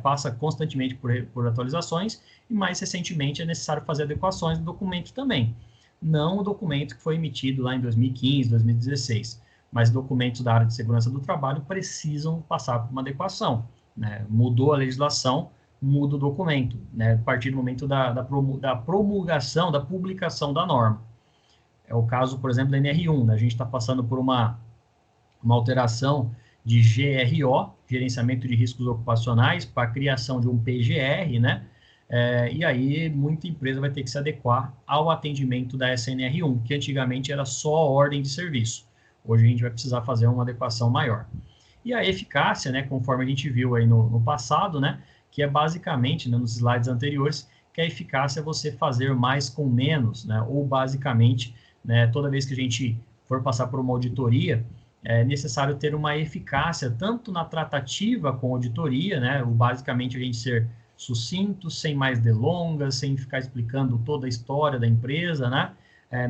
Passa constantemente por atualizações e mais recentemente é necessário fazer adequações do documento também. Não o documento que foi emitido lá em 2015, 2016, mas documentos da área de segurança do trabalho precisam passar por uma adequação, né? Mudou a legislação, muda o documento, né? A partir do momento da promulgação, da publicação da norma. É o caso, por exemplo, da NR1, né? A gente está passando por uma alteração de GRO, Gerenciamento de Riscos Ocupacionais, para a criação de um PGR, né? E aí muita empresa vai ter que se adequar ao atendimento da SNR1, que antigamente era só ordem de serviço. Hoje a gente vai precisar fazer uma adequação maior. E a eficácia, né, conforme a gente viu aí no passado, né, que é basicamente, né, nos slides anteriores, que a eficácia é você fazer mais com menos, né, ou basicamente, né, toda vez que a gente for passar por uma auditoria, é necessário ter uma eficácia tanto na tratativa com a auditoria, né, basicamente a gente ser sucinto, sem mais delongas, sem ficar explicando toda a história da empresa, né,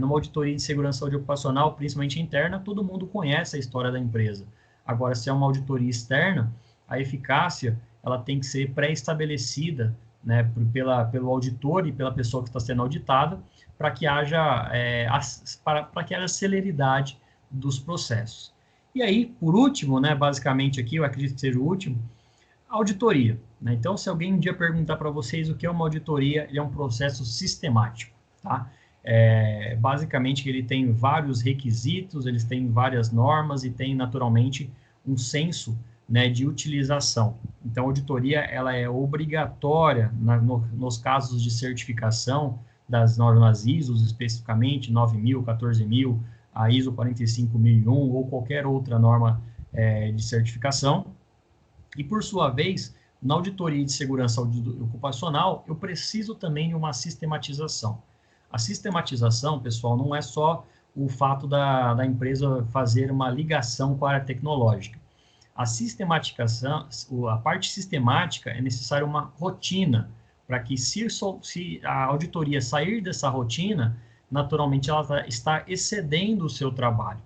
numa auditoria de segurança ocupacional, principalmente interna, todo mundo conhece a história da empresa. Agora, se é uma auditoria externa, a eficácia ela tem que ser pré-estabelecida, né, pelo auditor e pela pessoa que está sendo auditada, para que haja celeridade dos processos. E aí, por último, né, basicamente aqui, eu acredito que seja o último, a auditoria, né? Então, se alguém um dia perguntar para vocês o que é uma auditoria, ele é um processo sistemático, tá? Basicamente, ele tem vários requisitos, eles têm várias normas e tem, naturalmente, um senso, né, de utilização. Então, a auditoria ela é obrigatória nos casos de certificação das normas ISO, especificamente 9.000, 14.000, a ISO 45001 ou qualquer outra norma de certificação. E, por sua vez, na auditoria de segurança ocupacional, eu preciso também de uma sistematização. A sistematização, pessoal, não é só o fato da empresa fazer uma ligação com a área tecnológica. A sistematização, a parte sistemática, é necessária uma rotina, para que se a auditoria sair dessa rotina, naturalmente ela está excedendo o seu trabalho.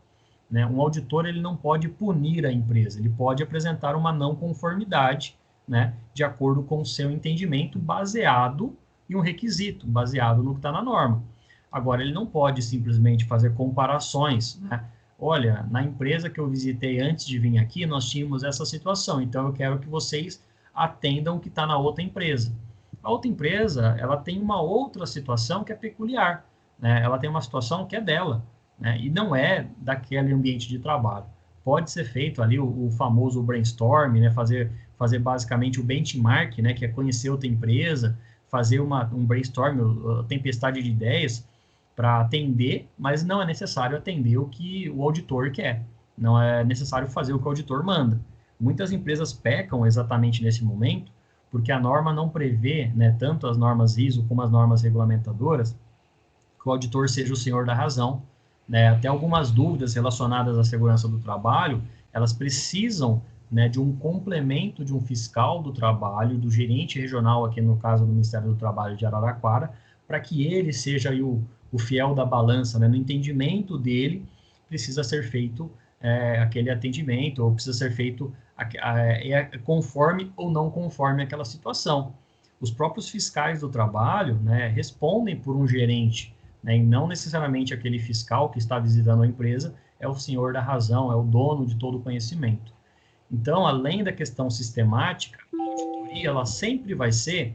Né? Um auditor ele não pode punir a empresa, ele pode apresentar uma não conformidade, né, de acordo com o seu entendimento, baseado em um requisito, baseado no que está na norma. Agora, ele não pode simplesmente fazer comparações, né? Olha, na empresa que eu visitei antes de vir aqui, nós tínhamos essa situação, então eu quero que vocês atendam o que está na outra empresa. A outra empresa, ela tem uma outra situação que é peculiar, né? Ela tem uma situação que é dela, né? E não é daquele ambiente de trabalho. Pode ser feito ali o famoso brainstorm, né? Fazer basicamente o benchmark, né? Que é conhecer outra empresa, fazer um brainstorm, tempestade de ideias, para atender, mas não é necessário atender o que o auditor quer. Não é necessário fazer o que o auditor manda. Muitas empresas pecam exatamente nesse momento, porque a norma não prevê, né, tanto as normas ISO como as normas regulamentadoras, que o auditor seja o senhor da razão. Né? Até algumas dúvidas relacionadas à segurança do trabalho, elas precisam, né, de um complemento de um fiscal do trabalho, do gerente regional, aqui no caso do Ministério do Trabalho de Araraquara, para que ele seja aí o fiel da balança, né? No entendimento dele, precisa ser feito aquele atendimento, ou precisa ser feito conforme ou não conforme aquela situação. Os próprios fiscais do trabalho, né, respondem por um gerente, né, e não necessariamente aquele fiscal que está visitando a empresa é o senhor da razão, é o dono de todo o conhecimento. Então, além da questão sistemática, a auditoria ela sempre vai ser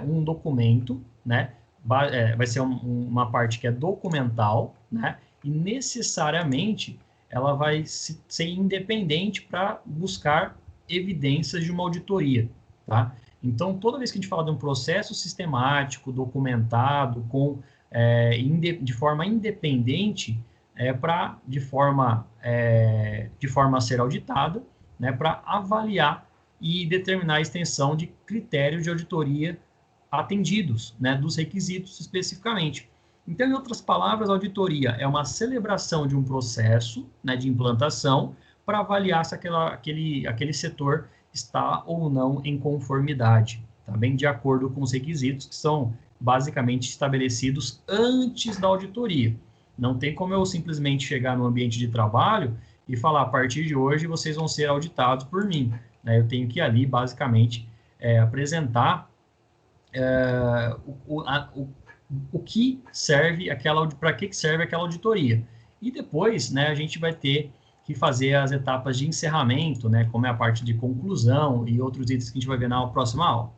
um documento, né? Vai ser uma parte que é documental, né? E necessariamente ela vai ser independente para buscar evidências de uma auditoria, tá? Então, toda vez que a gente fala de um processo sistemático, documentado, de forma independente, de forma a ser auditada, né, para avaliar e determinar a extensão de critérios de auditoria atendidos, né, dos requisitos especificamente. Então, em outras palavras, a auditoria é uma celebração de um processo, né, de implantação para avaliar se aquele setor está ou não em conformidade, tá bem? De acordo com os requisitos que são basicamente estabelecidos antes da auditoria. Não tem como eu simplesmente chegar no ambiente de trabalho e falar, a partir de hoje vocês vão ser auditados por mim. Né? Eu tenho que ali, basicamente, apresentar o que serve para que serve aquela auditoria. E depois, né, a gente vai ter que fazer as etapas de encerramento, né, como é a parte de conclusão e outros itens que a gente vai ver na próxima aula.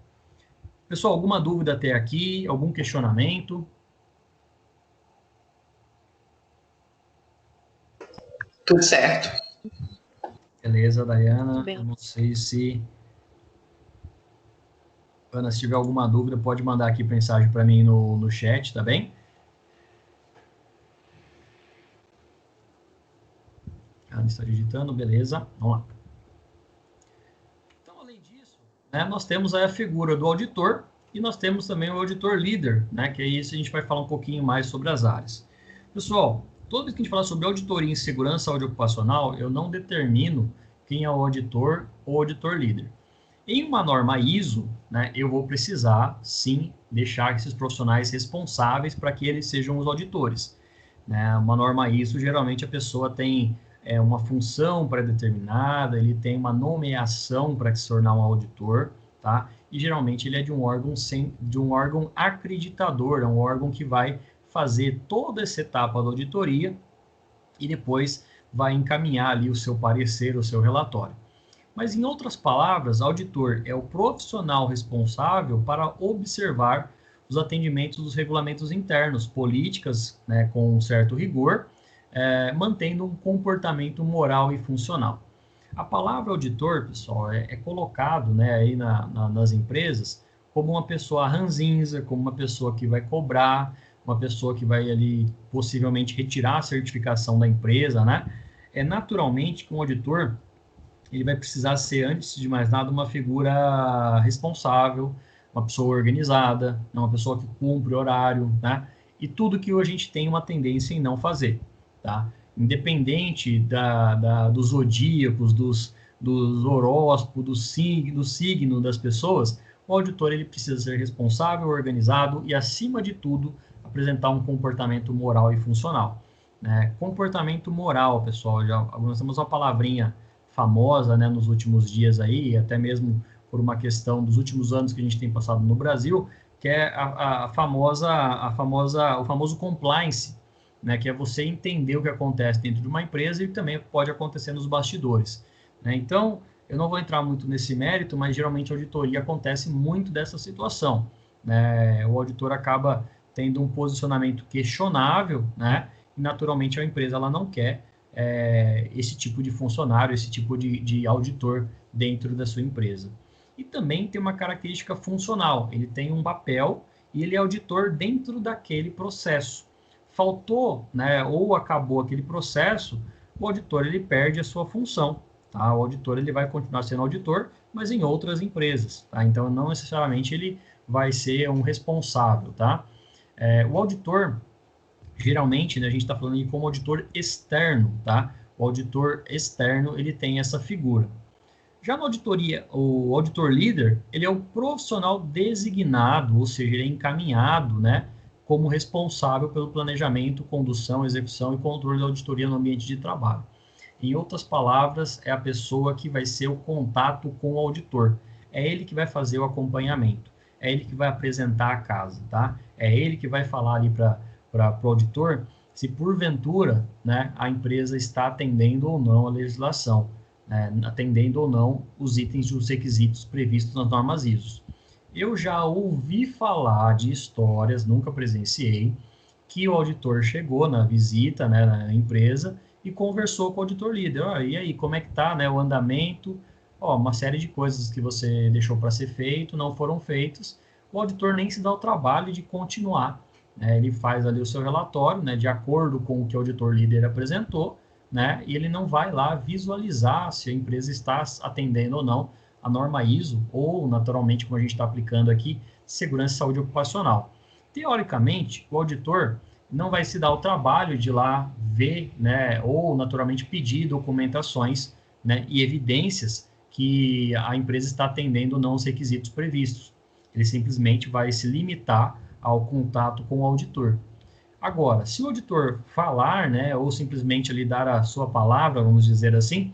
Pessoal, alguma dúvida até aqui? Algum questionamento? Tudo certo. Beleza, Dayana. Eu não sei se... Ana, se tiver alguma dúvida, pode mandar aqui mensagem para mim no chat, tá bem? Ana está digitando, beleza. Vamos lá. Então, além disso, né, nós temos aí a figura do auditor e nós temos também o auditor líder, né, que é isso a gente vai falar um pouquinho mais sobre as áreas. Pessoal, toda vez que a gente fala sobre auditoria em segurança saúde ocupacional, eu não determino quem é o auditor ou auditor líder. Em uma norma ISO, né, eu vou precisar, sim, deixar esses profissionais responsáveis para que eles sejam os auditores. Né? Uma norma ISO, geralmente a pessoa tem uma função pré-determinada, ele tem uma nomeação para se tornar um auditor, tá? E geralmente ele é de um órgão acreditador, é um órgão que vai fazer toda essa etapa da auditoria e depois vai encaminhar ali o seu parecer, o seu relatório. Mas, em outras palavras, auditor é o profissional responsável para observar os atendimentos dos regulamentos internos, políticas, né, com um certo rigor, mantendo um comportamento moral e funcional. A palavra auditor, pessoal, é colocado, né, aí nas empresas como uma pessoa ranzinza, como uma pessoa que vai cobrar, uma pessoa que vai ali possivelmente retirar a certificação da empresa, né? Naturalmente que um auditor ele vai precisar ser, antes de mais nada, uma figura responsável, uma pessoa organizada, uma pessoa que cumpre horário, né? E tudo que a gente tem uma tendência em não fazer, tá? Independente dos zodíacos, dos horóscopos, do signo das pessoas, o auditor ele precisa ser responsável, organizado e, acima de tudo, apresentar um comportamento moral e funcional. Né? Comportamento moral, pessoal, nós temos uma palavrinha famosa, né, nos últimos dias aí, até mesmo por uma questão dos últimos anos que a gente tem passado no Brasil, que é o famoso compliance, né, que é você entender o que acontece dentro de uma empresa e também pode acontecer nos bastidores. Né? Então, eu não vou entrar muito nesse mérito, mas geralmente a auditoria acontece muito dessa situação. Né? O auditor acaba tendo um posicionamento questionável, né? E naturalmente a empresa ela não quer esse tipo de funcionário, esse tipo de auditor dentro da sua empresa. E também tem uma característica funcional, ele tem um papel e ele é auditor dentro daquele processo. Faltou, né, ou acabou aquele processo, o auditor ele perde a sua função. Tá? O auditor ele vai continuar sendo auditor, mas em outras empresas. Tá? Então, não necessariamente ele vai ser um responsável. Tá? O auditor, geralmente, né, a gente está falando como auditor externo. Tá? O auditor externo ele tem essa figura. Já na auditoria, o auditor líder, ele é o profissional designado, ou seja, ele é encaminhado, né, como responsável pelo planejamento, condução, execução e controle da auditoria no ambiente de trabalho. Em outras palavras, é a pessoa que vai ser o contato com o auditor. É ele que vai fazer o acompanhamento. É ele que vai apresentar a casa, tá? É ele que vai falar ali para o auditor se porventura, né, a empresa está atendendo ou não a legislação. Atendendo ou não os itens dos requisitos previstos nas normas ISO. Eu já ouvi falar de histórias, nunca presenciei, que o auditor chegou na visita, né, na empresa e conversou com o auditor líder. E aí, como é que está, né, o andamento? Uma série de coisas que você deixou para ser feito, não foram feitas. O auditor nem se dá o trabalho de continuar. Né? Ele faz ali o seu relatório, né, de acordo com o que o auditor líder apresentou, né? E ele não vai lá visualizar se a empresa está atendendo ou não a norma ISO ou, naturalmente, como a gente está aplicando aqui, segurança e saúde ocupacional. Teoricamente, o auditor não vai se dar o trabalho de ir lá ver, né, ou, naturalmente, pedir documentações, né, e evidências que a empresa está atendendo ou não os requisitos previstos. Ele simplesmente vai se limitar ao contato com o auditor. Agora, se o auditor falar, né, ou simplesmente ali dar a sua palavra, vamos dizer assim,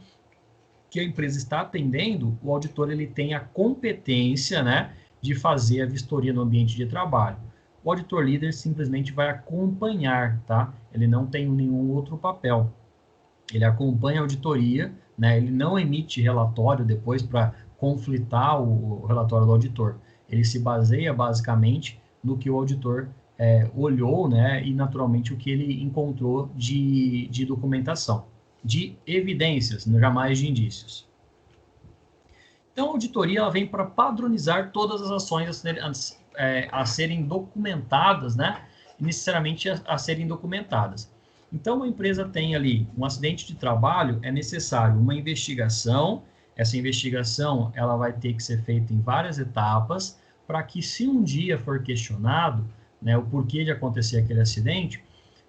que a empresa está atendendo, o auditor ele tem a competência, né, de fazer a vistoria no ambiente de trabalho. O auditor líder simplesmente vai acompanhar, tá? Ele não tem nenhum outro papel. Ele acompanha a auditoria, né? Ele não emite relatório depois para conflitar o relatório do auditor. Ele se baseia basicamente no que o auditor olhou, né, e naturalmente o que ele encontrou de documentação, de evidências, jamais de indícios. Então, a auditoria ela vem para padronizar todas as ações a serem documentadas, né, necessariamente a serem documentadas. Então, uma empresa tem ali um acidente de trabalho, é necessário uma investigação. Essa investigação ela vai ter que ser feita em várias etapas, para que, se um dia for questionado, né, o porquê de acontecer aquele acidente,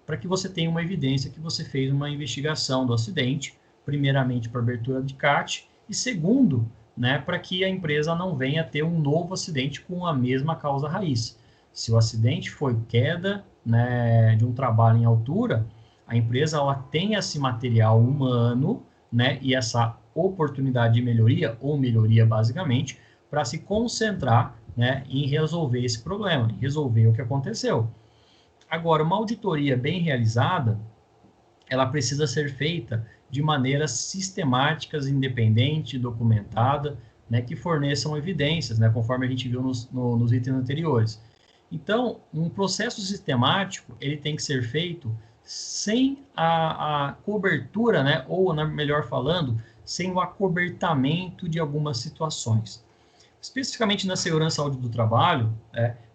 para que você tenha uma evidência que você fez uma investigação do acidente, primeiramente para abertura de CAT, e segundo, né, para que a empresa não venha ter um novo acidente com a mesma causa raiz. Se o acidente foi queda, né, de um trabalho em altura, a empresa ela tem esse material humano, né, e essa oportunidade de melhoria, ou melhoria basicamente, para se concentrar, né, em resolver esse problema, em resolver o que aconteceu. Agora, uma auditoria bem realizada, ela precisa ser feita de maneira sistemática, independente, documentada, né, que forneçam evidências, né, conforme a gente viu nos itens anteriores. Então, um processo sistemático, ele tem que ser feito sem a cobertura, né, ou, melhor falando, sem o acobertamento de algumas situações. Especificamente na segurança e saúde do trabalho,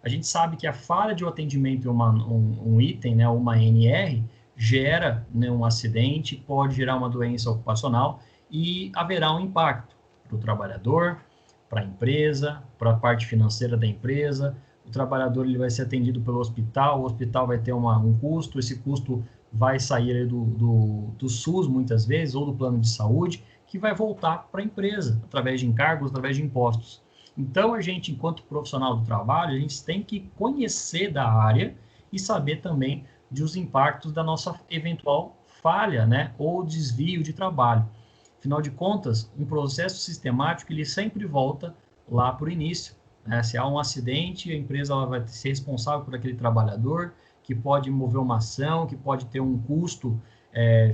a gente sabe que a falha de um atendimento em um item, né, uma NR, gera, né, um acidente, pode gerar uma doença ocupacional e haverá um impacto para o trabalhador, para a empresa, para a parte financeira da empresa. O trabalhador ele vai ser atendido pelo hospital, o hospital vai ter um custo, esse custo vai sair do SUS muitas vezes, ou do plano de saúde, que vai voltar para a empresa, através de encargos, através de impostos. Então, a gente, enquanto profissional do trabalho, a gente tem que conhecer da área e saber também dos impactos da nossa eventual falha, né, ou desvio de trabalho. Afinal de contas, um processo sistemático, ele sempre volta lá para o início, né? Se há um acidente, a empresa ela vai ser responsável por aquele trabalhador, que pode mover uma ação, que pode ter um custo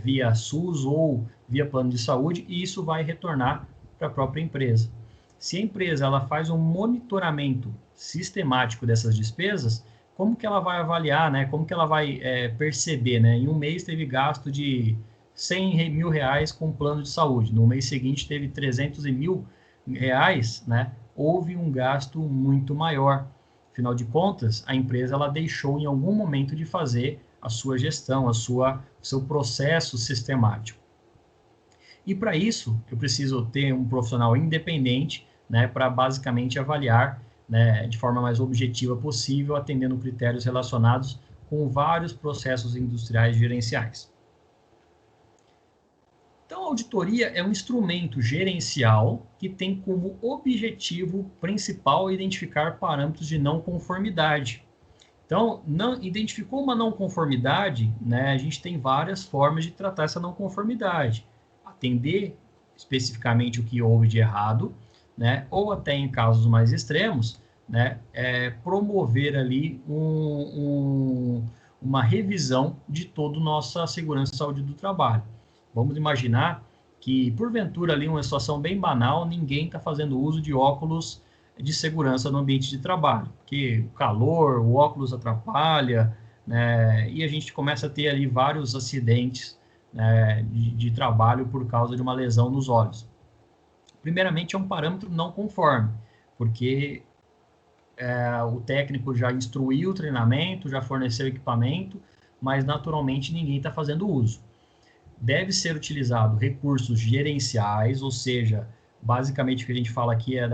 via SUS ou via plano de saúde, e isso vai retornar para a própria empresa. Se a empresa ela faz um monitoramento sistemático dessas despesas, como que ela vai avaliar, né? Como que ela vai perceber, né? Em um mês teve gasto de 100 mil reais com plano de saúde, no mês seguinte teve 300 mil reais, né? Houve um gasto muito maior. Afinal de contas, a empresa ela deixou em algum momento de fazer a sua gestão, o seu processo sistemático. E para isso, eu preciso ter um profissional independente, né, para basicamente avaliar, né, de forma mais objetiva possível, atendendo critérios relacionados com vários processos industriais gerenciais. Então, a auditoria é um instrumento gerencial que tem como objetivo principal identificar parâmetros de não conformidade. Então, identificou uma não conformidade, né, a gente tem várias formas de tratar essa não conformidade. Atender especificamente o que houve de errado, né, ou até em casos mais extremos, né, promover ali uma revisão de toda a nossa segurança e saúde do trabalho. Vamos imaginar que, porventura, ali uma situação bem banal, ninguém está fazendo uso de óculos de segurança no ambiente de trabalho, porque o calor, o óculos atrapalha, né, e a gente começa a ter ali vários acidentes, né, de trabalho por causa de uma lesão nos olhos. Primeiramente, é um parâmetro não conforme, porque o técnico já instruiu o treinamento, já forneceu equipamento, mas naturalmente ninguém está fazendo uso. Deve ser utilizado recursos gerenciais, ou seja, basicamente o que a gente fala aqui é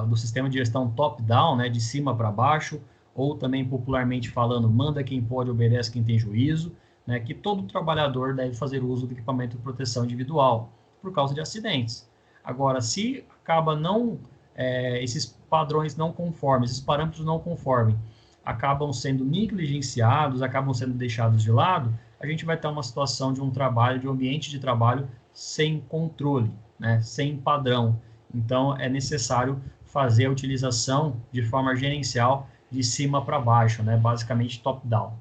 do sistema de gestão top-down, né, de cima para baixo, ou também popularmente falando, manda quem pode, obedece quem tem juízo, né, que todo trabalhador deve fazer uso do equipamento de proteção individual, por causa de acidentes. Agora, se acaba esses padrões não conformes, esses parâmetros não conformes, acabam sendo negligenciados, acabam sendo deixados de lado, a gente vai ter uma situação de um trabalho, de um ambiente de trabalho sem controle, né, sem padrão. Então, é necessário fazer a utilização de forma gerencial de cima para baixo, né, basicamente top-down,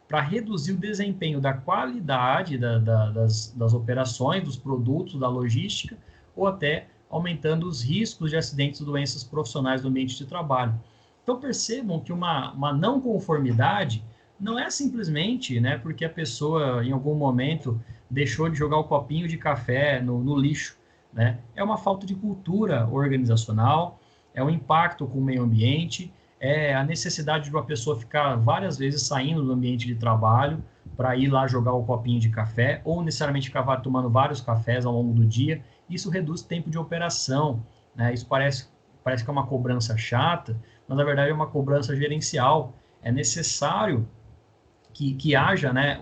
para reduzir o desempenho da qualidade das operações, dos produtos, da logística, ou até aumentando os riscos de acidentes e doenças profissionais no ambiente de trabalho. Então, percebam que uma não conformidade não é simplesmente, né, porque a pessoa, em algum momento, deixou de jogar o copinho de café no lixo, né? É uma falta de cultura organizacional, é um impacto com o meio ambiente, é a necessidade de uma pessoa ficar várias vezes saindo do ambiente de trabalho para ir lá jogar o copinho de café, ou necessariamente ficar tomando vários cafés ao longo do dia. Isso reduz o tempo de operação, né? Isso parece que é uma cobrança chata, mas na verdade é uma cobrança gerencial. É necessário que haja, né,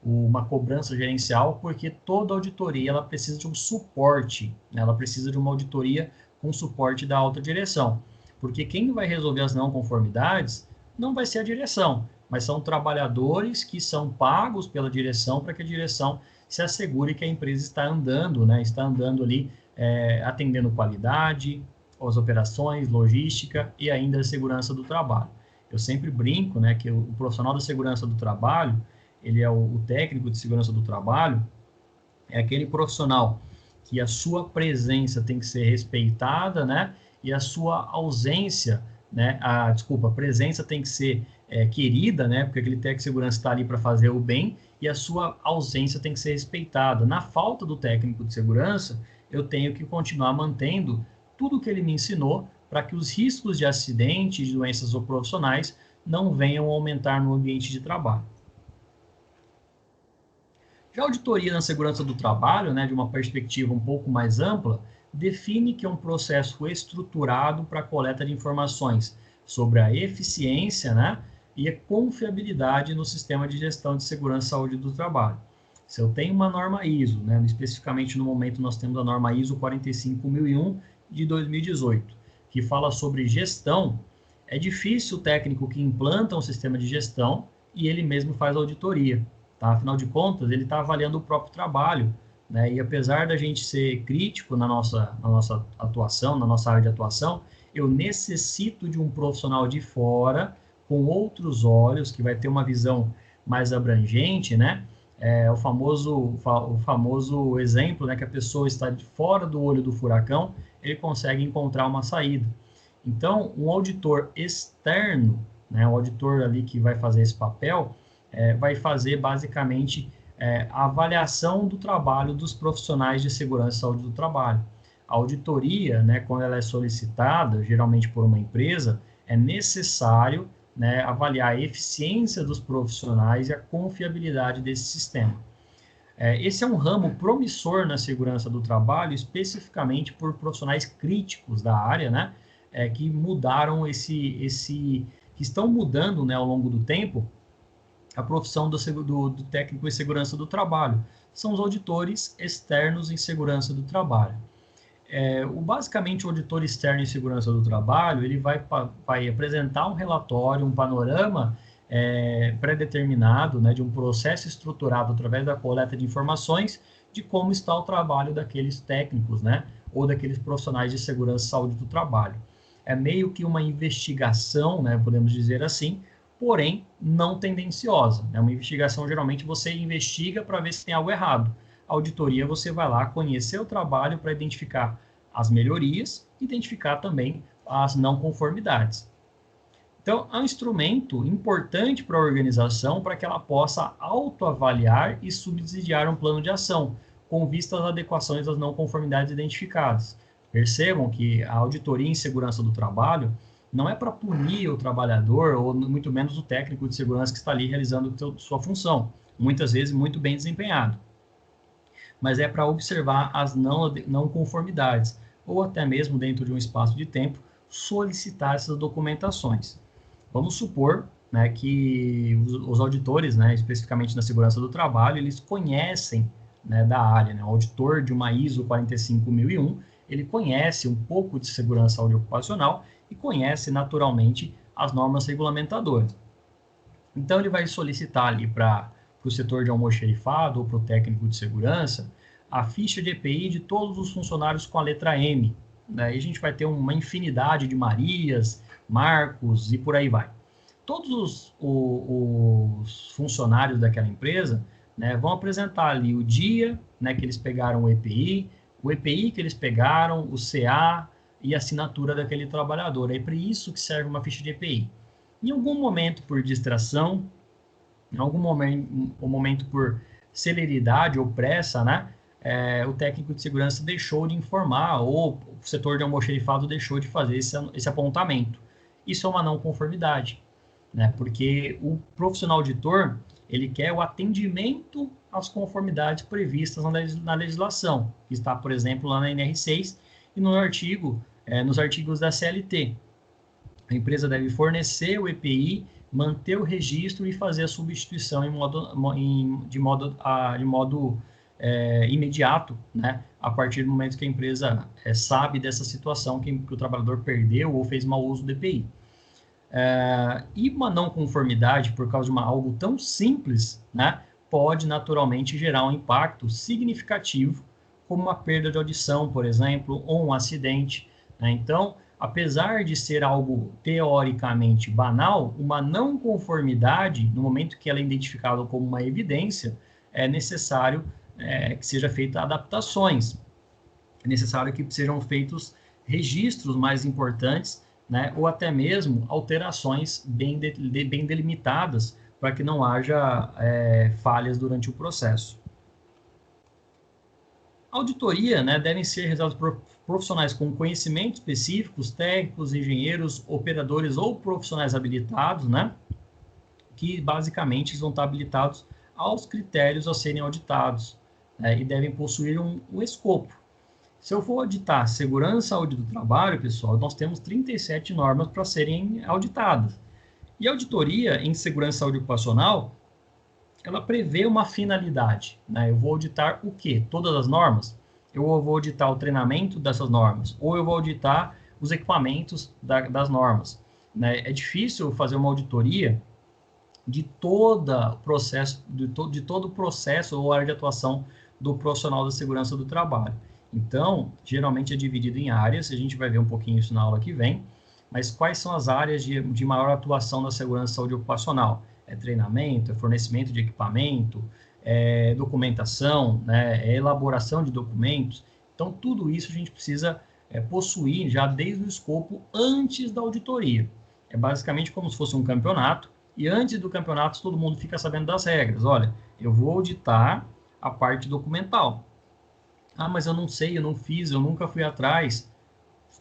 uma cobrança gerencial, porque toda auditoria ela precisa de um suporte, né? Ela precisa de uma auditoria com suporte da alta direção, porque quem vai resolver as não conformidades não vai ser a direção, mas são trabalhadores que são pagos pela direção para que a direção se assegure que a empresa está andando, né? Está andando ali, atendendo qualidade, as operações, logística e ainda a segurança do trabalho. Eu sempre brinco, né, que o profissional da segurança do trabalho, ele é o técnico de segurança do trabalho, é aquele profissional que a sua presença tem que ser respeitada, né, e a sua ausência, né, a presença tem que ser querida, né, porque aquele técnico de segurança está ali para fazer o bem, e a sua ausência tem que ser respeitada. Na falta do técnico de segurança, eu tenho que continuar mantendo tudo o que ele me ensinou, para que os riscos de acidente, de doenças ou profissionais não venham a aumentar no ambiente de trabalho. Já a auditoria na segurança do trabalho, né, de uma perspectiva um pouco mais ampla, define que é um processo estruturado para a coleta de informações sobre a eficiência, né, e a confiabilidade no sistema de gestão de segurança e saúde do trabalho. Se eu tenho uma norma ISO, né, especificamente no momento nós temos a norma ISO 45001 de 2018, que fala sobre gestão, é difícil o técnico que implanta um sistema de gestão e ele mesmo faz auditoria, tá? Afinal de contas, ele está avaliando o próprio trabalho, né? E apesar da gente ser crítico na nossa atuação, na nossa área de atuação, eu necessito de um profissional de fora, com outros olhos, que vai ter uma visão mais abrangente, né? O famoso exemplo, né, que a pessoa está de fora do olho do furacão, ele consegue encontrar uma saída. Então, um auditor externo, né, o auditor ali que vai fazer esse papel, vai fazer basicamente a avaliação do trabalho dos profissionais de segurança e saúde do trabalho. A auditoria, né, quando ela é solicitada, geralmente por uma empresa, é necessário, né, avaliar a eficiência dos profissionais e a confiabilidade desse sistema. Esse é um ramo promissor na segurança do trabalho, especificamente por profissionais críticos da área, né, que mudaram que estão mudando, né, ao longo do tempo, a profissão do técnico em segurança do trabalho. São os auditores externos em segurança do trabalho. Basicamente, o auditor externo em segurança do trabalho, ele vai apresentar um relatório, um panorama pré-determinado, né, de um processo estruturado através da coleta de informações de como está o trabalho daqueles técnicos, né, ou daqueles profissionais de segurança e saúde do trabalho. É meio que uma investigação, né, podemos dizer assim, porém não tendenciosa. É uma investigação, geralmente você investiga para ver se tem algo errado. A auditoria, você vai lá conhecer o trabalho para identificar as melhorias, identificar também as não conformidades. Então, é um instrumento importante para a organização para que ela possa autoavaliar e subsidiar um plano de ação, com vista às adequações das não conformidades identificadas. Percebam que a auditoria em segurança do trabalho não é para punir o trabalhador, ou muito menos o técnico de segurança que está ali realizando sua função, muitas vezes muito bem desempenhado, mas é para observar as não conformidades, ou até mesmo dentro de um espaço de tempo, solicitar essas documentações. Vamos supor, né, que os auditores, né, especificamente na segurança do trabalho, eles conhecem, né, da área, né, o auditor de uma ISO 45001, ele conhece um pouco de segurança e saúde ocupacional e conhece naturalmente as normas regulamentadoras. Então ele vai solicitar ali para o setor de almoxerifado ou para o técnico de segurança a ficha de EPI de todos os funcionários com a letra M. Né? E a gente vai ter uma infinidade de Marias, Marcos e por aí vai. Todos os funcionários daquela empresa, né, vão apresentar ali o dia, né, que eles pegaram o EPI que eles pegaram, o CA e a assinatura daquele trabalhador. É para isso que serve uma ficha de EPI. Em algum momento, por distração, em algum momento por celeridade ou pressa, né, o técnico de segurança deixou de informar, ou o setor de almoxerifado deixou de fazer esse apontamento. Isso é uma não conformidade, né, porque o profissional auditor, ele quer o atendimento às conformidades previstas na legislação, que está, por exemplo, lá na NR6 e nos artigos da CLT. A empresa deve fornecer o EPI, manter o registro e fazer a substituição de modo imediato, né, a partir do momento que a empresa sabe dessa situação que o trabalhador perdeu ou fez mau uso do EPI. E uma não conformidade por causa de algo tão simples, né, pode naturalmente gerar um impacto significativo, como uma perda de audição, por exemplo, ou um acidente, né? Então, apesar de ser algo teoricamente banal, uma não conformidade, no momento que ela é identificada como uma evidência, é necessário que sejam feitas adaptações, é necessário que sejam feitos registros mais importantes, né, ou até mesmo alterações bem delimitadas para que não haja falhas durante o processo. A auditoria, né, devem ser realizadas por profissionais com conhecimentos específicos, técnicos, engenheiros, operadores ou profissionais habilitados, né, que basicamente vão estar habilitados aos critérios a serem auditados, né, e devem possuir um escopo. Se eu for auditar segurança e saúde do trabalho, pessoal, nós temos 37 normas para serem auditadas. E a auditoria em segurança e saúde ocupacional, ela prevê uma finalidade, né? Eu vou auditar o quê? Todas as normas? Eu vou auditar o treinamento dessas normas, ou eu vou auditar os equipamentos das normas, né? É difícil fazer uma auditoria de todo o processo, de todo o processo ou área de atuação do profissional da segurança do trabalho. Então, geralmente é dividido em áreas, a gente vai ver um pouquinho isso na aula que vem, mas quais são as áreas de maior atuação da segurança e saúde ocupacional? É treinamento, é fornecimento de equipamento, é documentação, né, é elaboração de documentos. Então, tudo isso a gente precisa possuir já desde o escopo antes da auditoria. É basicamente como se fosse um campeonato, e antes do campeonato todo mundo fica sabendo das regras. Olha, eu vou auditar a parte documental. Ah, mas eu não sei, eu não fiz, eu nunca fui atrás.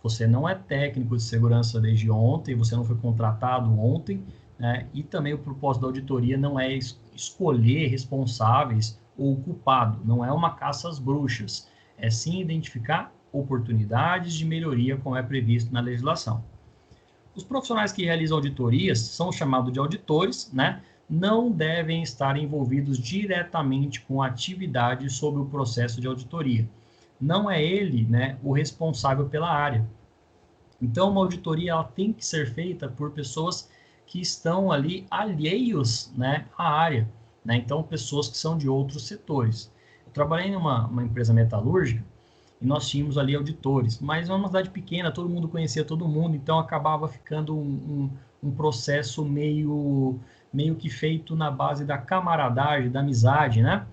Você não é técnico de segurança desde ontem, você não foi contratado ontem, né? E também o propósito da auditoria não é escolher responsáveis ou culpado, não é uma caça às bruxas, é sim identificar oportunidades de melhoria, como é previsto na legislação. Os profissionais que realizam auditorias são chamados de auditores, né? Não devem estar envolvidos diretamente com atividades sobre o processo de auditoria. Não é ele, né, o responsável pela área. Então, uma auditoria ela tem que ser feita por pessoas que estão ali alheios, né, à área, né? Então, pessoas que são de outros setores. Eu trabalhei em uma empresa metalúrgica e nós tínhamos ali auditores, mas é uma cidade pequena, todo mundo conhecia todo mundo, então acabava ficando um processo meio que feito na base da camaradagem, da amizade, né?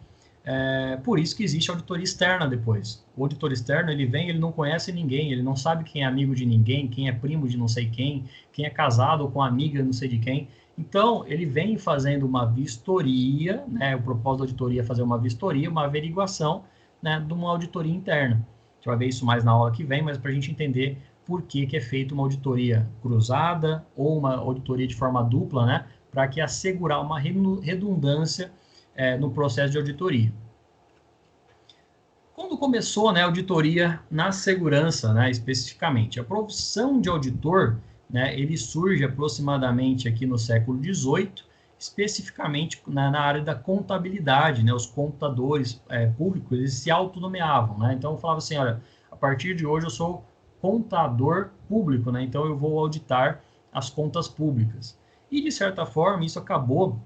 Por isso que existe auditoria externa depois. O auditor externo, ele vem, ele não conhece ninguém, ele não sabe quem é amigo de ninguém, quem é primo de não sei quem é casado com amiga não sei de quem. Então, ele vem fazendo uma vistoria, né? O propósito da auditoria é fazer uma vistoria, uma averiguação, né, de uma auditoria interna. A gente vai ver isso mais na aula que vem, mas para a gente entender por que é feita uma auditoria cruzada ou uma auditoria de forma dupla, né? Para que assegurar uma redundância no processo de auditoria. Quando começou, né, a auditoria na segurança, né, especificamente, a profissão de auditor, né, ele surge aproximadamente aqui no século XVIII, especificamente na área da contabilidade, né, os contadores públicos, eles se autonomeavam, né, então eu falava assim, olha, a partir de hoje eu sou contador público, né, então eu vou auditar as contas públicas. E, de certa forma, isso acabou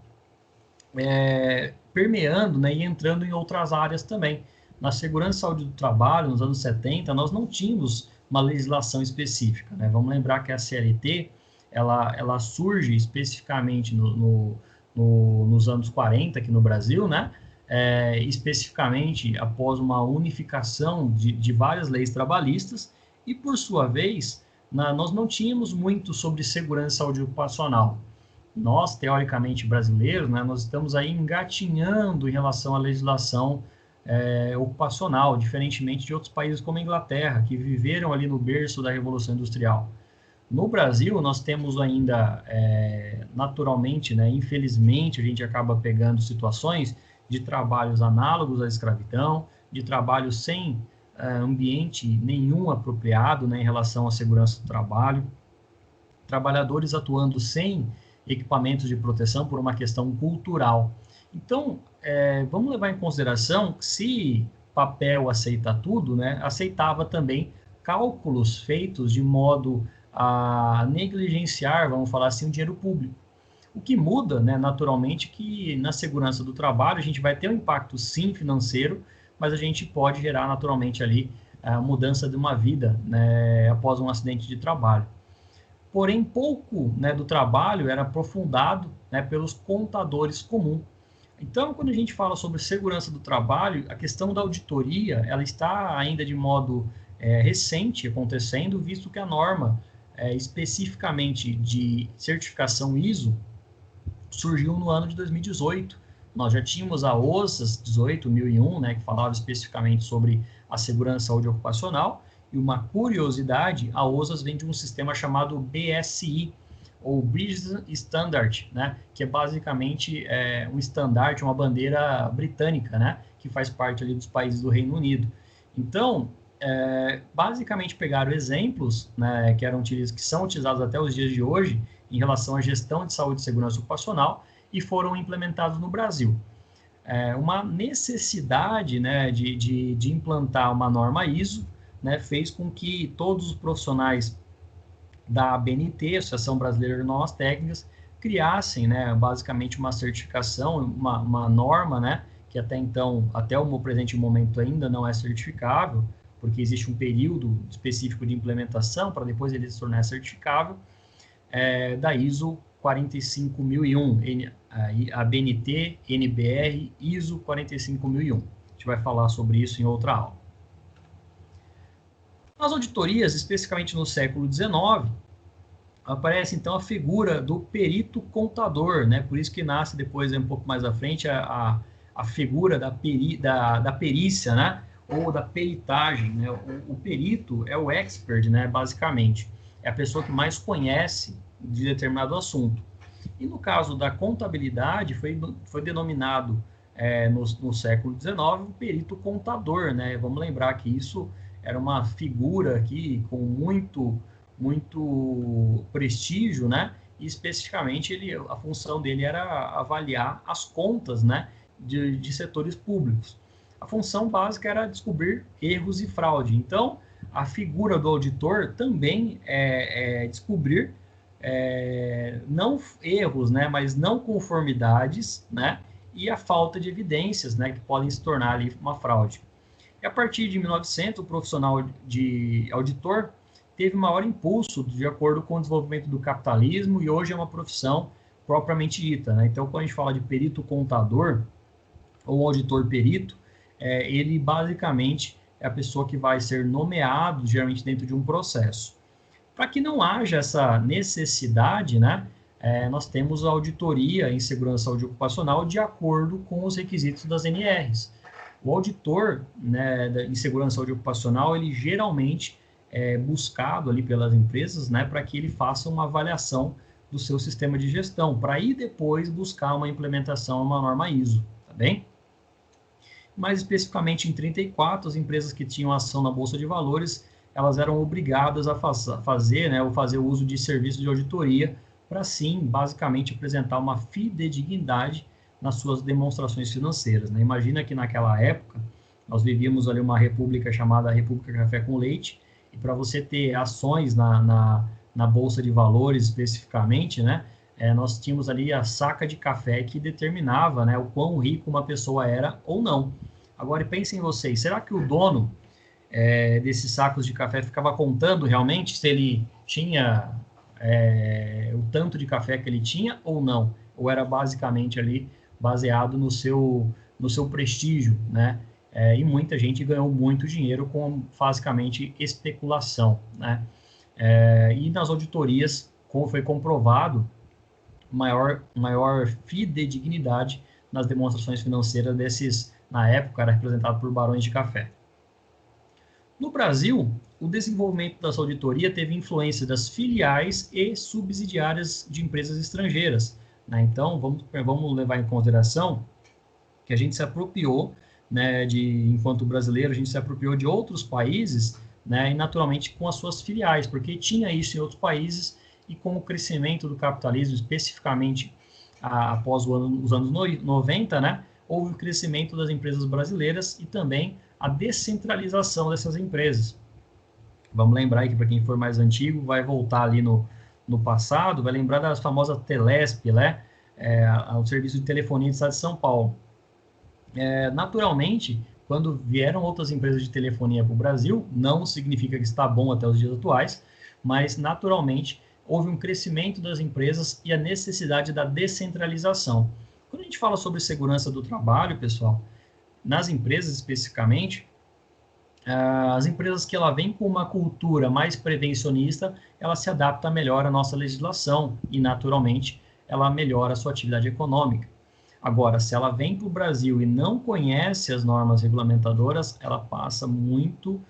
permeando, né, e entrando em outras áreas também. Na segurança e saúde do trabalho, nos anos 70, nós não tínhamos uma legislação específica, né? Vamos lembrar que a CLT, ela surge especificamente nos anos 40 aqui no Brasil, né? Especificamente após uma unificação de várias leis trabalhistas, e por sua vez, nós não tínhamos muito sobre segurança e saúde ocupacional. Nós, teoricamente brasileiros, né, nós estamos aí engatinhando em relação à legislação ocupacional, diferentemente de outros países como a Inglaterra, que viveram ali no berço da Revolução Industrial. No Brasil, nós temos ainda, naturalmente, né, infelizmente, a gente acaba pegando situações de trabalhos análogos à escravidão, de trabalho sem ambiente nenhum apropriado, né, em relação à segurança do trabalho, trabalhadores atuando sem equipamentos de proteção por uma questão cultural. Então, vamos levar em consideração que se papel aceita tudo, né, aceitava também cálculos feitos de modo a negligenciar, vamos falar assim, o dinheiro público. O que muda, né, naturalmente, que na segurança do trabalho a gente vai ter um impacto, sim, financeiro, mas a gente pode gerar naturalmente ali a mudança de uma vida, né, após um acidente de trabalho. Porém, pouco, né, do trabalho era aprofundado, né, pelos contadores comuns. Então, quando a gente fala sobre segurança do trabalho, a questão da auditoria, ela está ainda de modo recente acontecendo, visto que a norma, especificamente de certificação ISO, surgiu no ano de 2018. Nós já tínhamos a OSAS 18001, né, que falava especificamente sobre a segurança e saúde ocupacional, e uma curiosidade, a OSAS vem de um sistema chamado BSI. ou British Standard, né, que é basicamente um estandarte, uma bandeira britânica, né, que faz parte ali dos países do Reino Unido. Então, basicamente pegaram exemplos, né, que são utilizados até os dias de hoje em relação à gestão de saúde e segurança ocupacional e foram implementados no Brasil. Uma necessidade, né, de implantar uma norma ISO, né, fez com que todos os profissionais da ABNT, Associação Brasileira de Normas Técnicas, criassem, né, basicamente uma certificação, uma norma, né, que até então, até o presente momento ainda não é certificável, porque existe um período específico de implementação para depois ele se tornar certificável, da ISO 45001, a BNT, NBR, ISO 45001. A gente vai falar sobre isso em outra aula. Nas auditorias, especificamente no século XIX, aparece então a figura do perito contador, né? Por isso que nasce depois, um pouco mais à frente, a figura da perícia, né? Ou da peritagem, né? O perito é o expert, né? Basicamente, é a pessoa que mais conhece de determinado assunto. E no caso da contabilidade, foi denominado no século XIX o perito contador, né? Vamos lembrar que isso era uma figura aqui com muito prestígio, né? E especificamente a função dele era avaliar as contas, né? De setores públicos. A função básica era descobrir erros e fraude. Então, a figura do auditor também é descobrir não erros, né? Mas não conformidades, né? E a falta de evidências, né? Que podem se tornar ali uma fraude. E a partir de 1900, o profissional de auditor teve maior impulso de acordo com o desenvolvimento do capitalismo e hoje é uma profissão propriamente dita, né? Então, quando a gente fala de perito contador ou auditor perito, ele basicamente é a pessoa que vai ser nomeado, geralmente dentro de um processo. Para que não haja essa necessidade, né? Nós temos a auditoria em segurança e saúde ocupacional de acordo com os requisitos das NRs. O auditor, né, em segurança e saúde ocupacional, ele geralmente é buscado ali pelas empresas, né, para que ele faça uma avaliação do seu sistema de gestão, para aí depois buscar uma implementação, uma norma ISO, tá bem? Mais especificamente em 34, as empresas que tinham ação na Bolsa de Valores, elas eram obrigadas a fazer, né, ou fazer o uso de serviço de auditoria, para sim, basicamente, apresentar uma fidedignidade nas suas demonstrações financeiras, né? Imagina que naquela época, nós vivíamos ali uma república chamada República Café com Leite, e para você ter ações na Bolsa de Valores especificamente, né, nós tínhamos ali a saca de café que determinava, né, o quão rico uma pessoa era ou não. Agora, pensem vocês, será que o dono desses sacos de café ficava contando realmente se ele tinha o tanto de café que ele tinha ou não? Ou era basicamente ali baseado no seu prestígio, né? E muita gente ganhou muito dinheiro com basicamente especulação, né? E nas auditorias, como foi comprovado, maior fidedignidade nas demonstrações financeiras desses, na época, era representado por barões de café. No Brasil, o desenvolvimento dessa auditoria teve influência das filiais e subsidiárias de empresas estrangeiras, né? Então, vamos levar em consideração que a gente se apropriou, né, enquanto brasileiro, a gente se apropriou de outros países, né, e naturalmente com as suas filiais, porque tinha isso em outros países, e com o crescimento do capitalismo, especificamente após os anos 90, né, houve o crescimento das empresas brasileiras e também a descentralização dessas empresas. Vamos lembrar aí que, para quem for mais antigo, vai voltar ali no passado, vai lembrar das famosas Telesp, né, o serviço de telefonia do estado de São Paulo. Naturalmente, quando vieram outras empresas de telefonia para o Brasil, não significa que está bom até os dias atuais, mas naturalmente houve um crescimento das empresas e a necessidade da descentralização. Quando a gente fala sobre segurança do trabalho, pessoal, nas empresas especificamente, as empresas que ela vem com uma cultura mais prevencionista, ela se adapta melhor à nossa legislação e, naturalmente, ela melhora a sua atividade econômica. Agora, se ela vem para o Brasil e não conhece as normas regulamentadoras, ela passa muito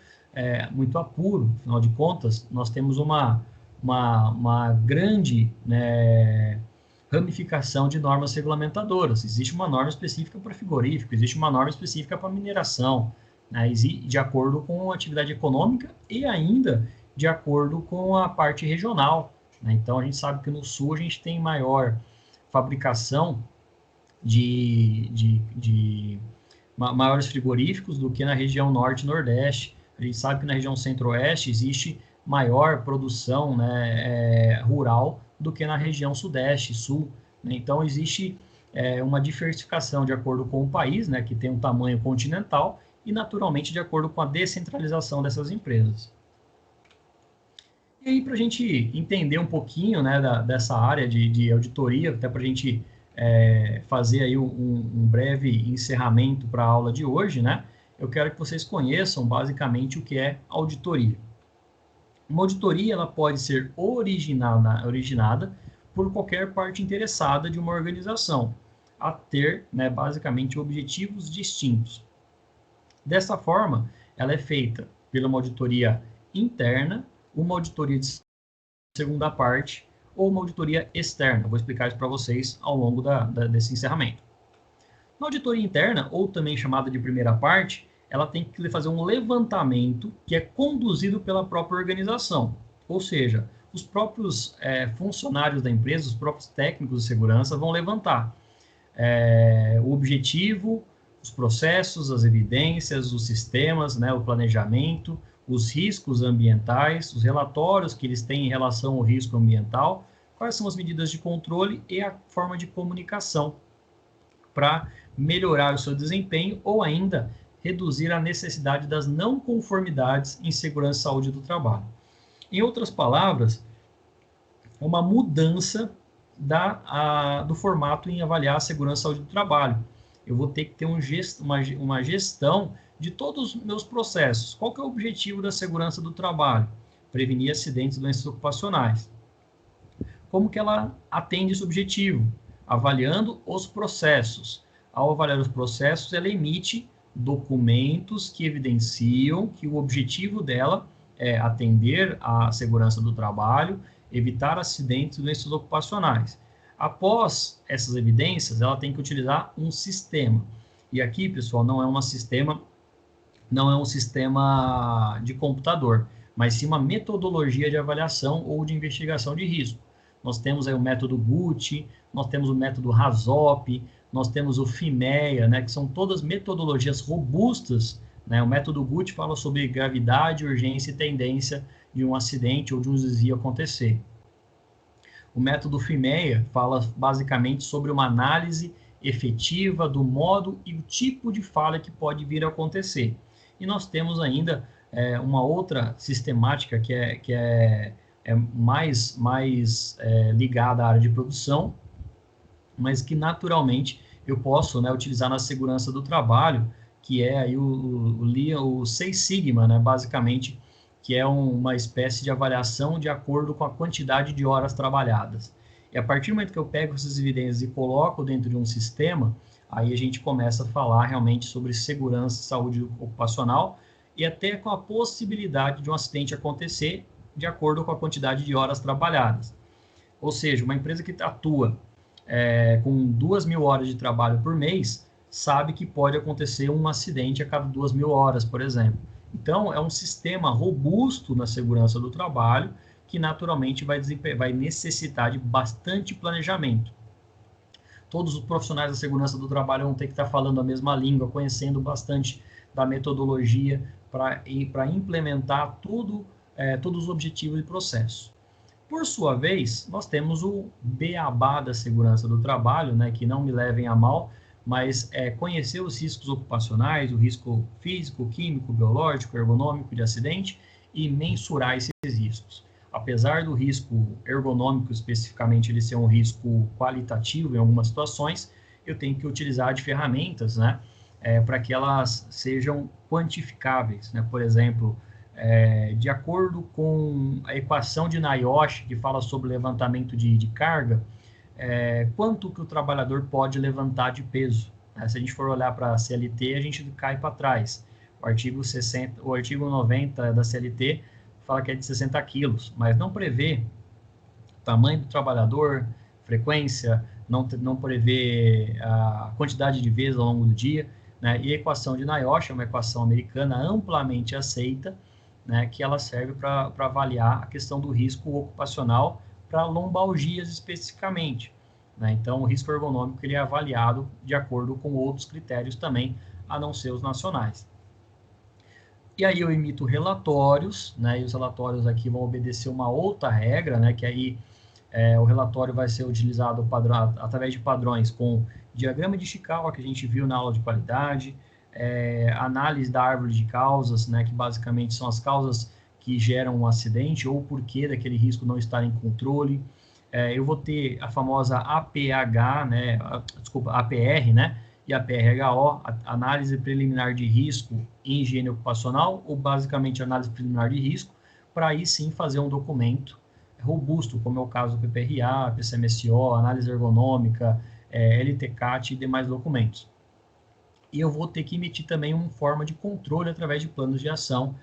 apuro. Afinal de contas, nós temos uma uma grande, né, ramificação de normas regulamentadoras. Existe uma norma específica para frigorífico, existe uma norma específica para mineração, né, de acordo com a atividade econômica e ainda de acordo com a parte regional, né? Então, a gente sabe que no Sul a gente tem maior fabricação de maiores frigoríficos do que na região Norte e Nordeste. A gente sabe que na região Centro-Oeste existe maior produção, né, rural do que na região Sudeste e Sul, né? Então, existe uma diversificação de acordo com o país, né, que tem um tamanho continental, e, naturalmente, de acordo com a descentralização dessas empresas. E aí, para a gente entender um pouquinho, né, dessa área de auditoria, até para a gente fazer aí um breve encerramento para a aula de hoje, né, eu quero que vocês conheçam basicamente o que é auditoria. Uma auditoria ela pode ser originada por qualquer parte interessada de uma organização, a ter, né, basicamente objetivos distintos. Dessa forma, ela é feita pela uma auditoria interna, uma auditoria de segunda parte ou uma auditoria externa. Vou explicar isso para vocês ao longo desse encerramento. Na auditoria interna, ou também chamada de primeira parte, ela tem que fazer um levantamento que é conduzido pela própria organização. Ou seja, os próprios funcionários da empresa, os próprios técnicos de segurança vão levantar o objetivo, os processos, as evidências, os sistemas, né, o planejamento, os riscos ambientais, os relatórios que eles têm em relação ao risco ambiental, quais são as medidas de controle e a forma de comunicação para melhorar o seu desempenho ou ainda reduzir a necessidade das não conformidades em segurança e saúde do trabalho. Em outras palavras, uma mudança do formato em avaliar a segurança e saúde do trabalho. Eu vou ter que ter uma gestão de todos os meus processos. Qual que é o objetivo da segurança do trabalho? Prevenir acidentes e doenças ocupacionais. Como que ela atende esse objetivo? Avaliando os processos. Ao avaliar os processos, ela emite documentos que evidenciam que o objetivo dela é atender à segurança do trabalho, evitar acidentes e doenças ocupacionais. Após essas evidências, ela tem que utilizar um sistema. E aqui, pessoal, não é um sistema de computador, mas sim uma metodologia de avaliação ou de investigação de risco. Nós temos aí o método GUT, nós temos o método RASOP, nós temos o FIMEA, né, que são todas metodologias robustas, né? O método GUT fala sobre gravidade, urgência e tendência de um acidente ou de um desvio acontecer. O método FIMEA fala basicamente sobre uma análise efetiva do modo e o tipo de falha que pode vir a acontecer. E nós temos ainda uma outra sistemática que é mais ligada à área de produção, mas que naturalmente eu posso, né, utilizar na segurança do trabalho, que é aí o Seis Sigma, né, basicamente, que é uma espécie de avaliação de acordo com a quantidade de horas trabalhadas. E a partir do momento que eu pego essas evidências e coloco dentro de um sistema, aí a gente começa a falar realmente sobre segurança e saúde ocupacional e até com a possibilidade de um acidente acontecer de acordo com a quantidade de horas trabalhadas. Ou seja, uma empresa que atua com 2.000 horas de trabalho por mês, sabe que pode acontecer um acidente a cada 2.000 horas, por exemplo. Então, é um sistema robusto na segurança do trabalho, que naturalmente vai necessitar de bastante planejamento. Todos os profissionais da segurança do trabalho vão ter que estar falando a mesma língua, conhecendo bastante da metodologia para implementar todos os objetivos e processos. Por sua vez, nós temos o beabá da segurança do trabalho, né, que não me levem a mal, mas conhecer os riscos ocupacionais, o risco físico, químico, biológico, ergonômico de acidente e mensurar esses riscos. Apesar do risco ergonômico, especificamente, ele ser um risco qualitativo em algumas situações, eu tenho que utilizar de ferramentas, né, para que elas sejam quantificáveis, né? Por exemplo, de acordo com a equação de NIOSH, que fala sobre levantamento de carga, quanto que o trabalhador pode levantar de peso. Né? Se a gente for olhar para a CLT, a gente cai para trás. O artigo 90 da CLT fala que é de 60 quilos, mas não prevê tamanho do trabalhador, frequência, não prevê a quantidade de vezes ao longo do dia, né? E a equação de NIOSH é uma equação americana amplamente aceita, né, que ela serve para avaliar a questão do risco ocupacional para lombalgias especificamente, né? Então, o risco ergonômico ele é avaliado de acordo com outros critérios também, a não ser os nacionais. E aí eu emito relatórios, né, e os relatórios aqui vão obedecer uma outra regra, né, que aí o relatório vai ser utilizado através de padrões com diagrama de Ishikawa, que a gente viu na aula de qualidade, análise da árvore de causas, né, que basicamente são as causas que geram um acidente ou o porquê daquele risco não estar em controle. Eu vou ter a famosa APH, né, APR, né, e a PRHO, análise preliminar de risco em higiene ocupacional, ou basicamente análise preliminar de risco, para aí sim fazer um documento robusto, como é o caso do PPRA, PCMSO, análise ergonômica, LTCAT e demais documentos. E eu vou ter que emitir também uma forma de controle através de planos de ação,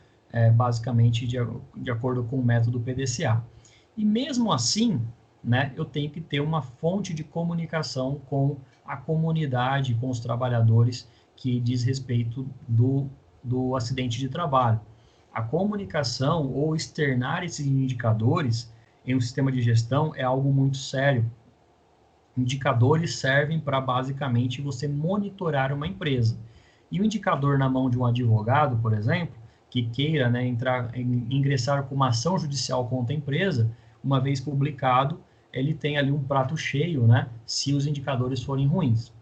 basicamente de acordo com o método PDCA. E mesmo assim, né, eu tenho que ter uma fonte de comunicação com a comunidade, com os trabalhadores, que diz respeito do acidente de trabalho. A comunicação ou externar esses indicadores em um sistema de gestão é algo muito sério. Indicadores servem para basicamente você monitorar uma empresa. E o indicador na mão de um advogado, por exemplo, que queira, né, ingressar com uma ação judicial contra a empresa, uma vez publicado, ele tem ali um prato cheio, né, se os indicadores forem ruins.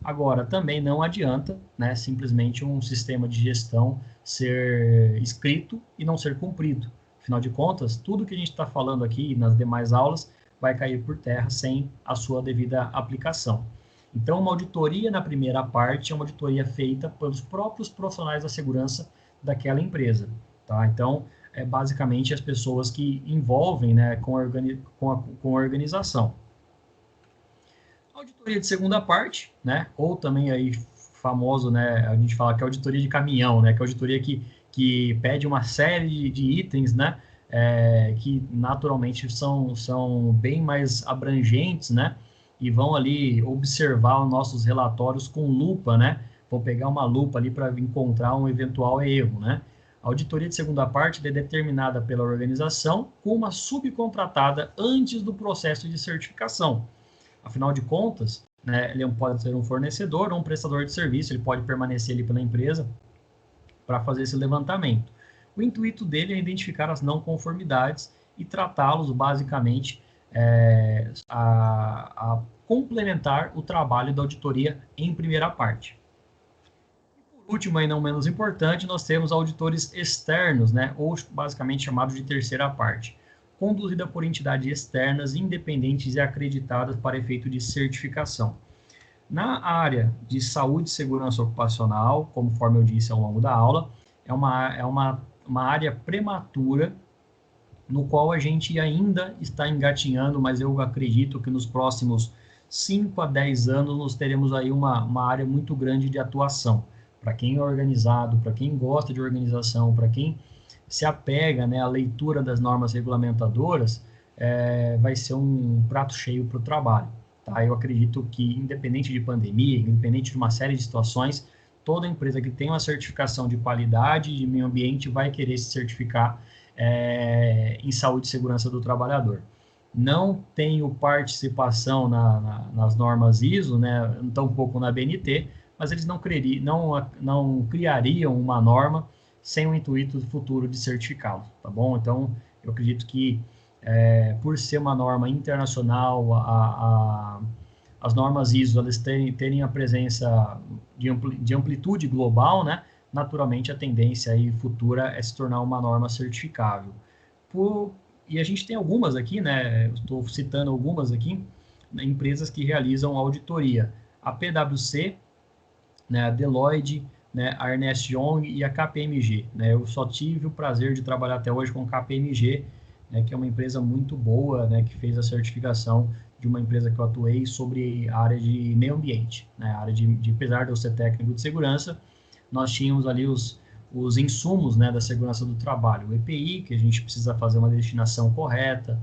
Agora, também não adianta, né, simplesmente um sistema de gestão ser escrito e não ser cumprido. Afinal de contas, tudo que a gente está falando aqui nas demais aulas vai cair por terra sem a sua devida aplicação. Então, uma auditoria na primeira parte é uma auditoria feita pelos próprios profissionais da segurança daquela empresa, tá? Então, basicamente as pessoas que envolvem, né, com a organização. Auditoria de segunda parte, né, ou também aí famoso, né, a gente fala que é auditoria de caminhão, né, que é auditoria que pede uma série de itens, né, que naturalmente são bem mais abrangentes, né, e vão ali observar os nossos relatórios com lupa, né, vão pegar uma lupa ali para encontrar um eventual erro, né. A auditoria de segunda parte é determinada pela organização com uma subcontratada antes do processo de certificação. Afinal de contas, né, ele pode ser um fornecedor ou um prestador de serviço, ele pode permanecer ali pela empresa para fazer esse levantamento. O intuito dele é identificar as não conformidades e tratá-los basicamente a complementar o trabalho da auditoria em primeira parte. Por último, e não menos importante, nós temos auditores externos, né, ou basicamente chamados de terceira parte, conduzida por entidades externas, independentes e acreditadas para efeito de certificação. Na área de saúde e segurança ocupacional, conforme eu disse ao longo da aula, é uma área prematura, no qual a gente ainda está engatinhando, mas eu acredito que nos próximos 5 a 10 anos nós teremos aí uma área muito grande de atuação. Para quem é organizado, para quem gosta de organização, para quem se apega, né, à leitura das normas regulamentadoras, vai ser um prato cheio para o trabalho. Tá? Eu acredito que, independente de pandemia, independente de uma série de situações, toda empresa que tem uma certificação de qualidade de meio ambiente vai querer se certificar em saúde e segurança do trabalhador. Não tenho participação nas normas ISO, né, tampouco na BNT, mas eles não criariam uma norma sem o intuito futuro de certificá-lo, tá bom? Então, eu acredito que, por ser uma norma internacional, as normas ISO elas terem a presença de amplitude global, né? Naturalmente, a tendência aí futura é se tornar uma norma certificável. E a gente tem algumas aqui, né? Estou citando algumas aqui, né, empresas que realizam auditoria. A PwC, né, a Deloitte, né, a Ernst Young e a KPMG. Né? Eu só tive o prazer de trabalhar até hoje com a KPMG, né, que é uma empresa muito boa, né, que fez a certificação de uma empresa que eu atuei sobre a área de meio ambiente. Né? A área apesar de eu ser técnico de segurança, nós tínhamos ali os os insumos, né, da segurança do trabalho. O EPI, que a gente precisa fazer uma destinação correta,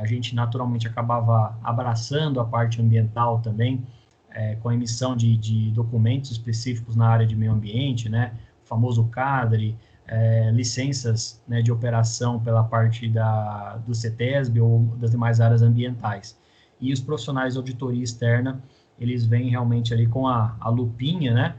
a gente naturalmente acabava abraçando a parte ambiental também, com a emissão de documentos específicos na área de meio ambiente, né, o famoso CADRE, licenças, né, de operação pela parte do CETESB ou das demais áreas ambientais. E os profissionais de auditoria externa, eles vêm realmente ali com a lupinha, né,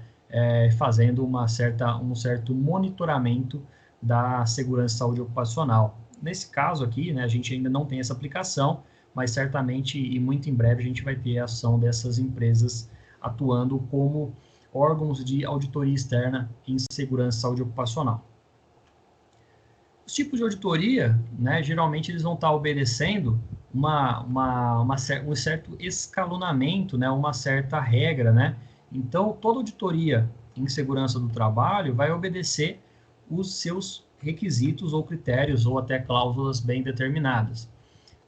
fazendo um certo monitoramento da segurança e saúde ocupacional. Nesse caso aqui, né, a gente ainda não tem essa aplicação, mas certamente e muito em breve a gente vai ter a ação dessas empresas atuando como órgãos de auditoria externa em segurança e saúde ocupacional. Os tipos de auditoria, né, geralmente eles vão estar obedecendo um certo escalonamento, né, uma certa regra, né? Então, toda auditoria em segurança do trabalho vai obedecer os seus requisitos ou critérios ou até cláusulas bem determinadas,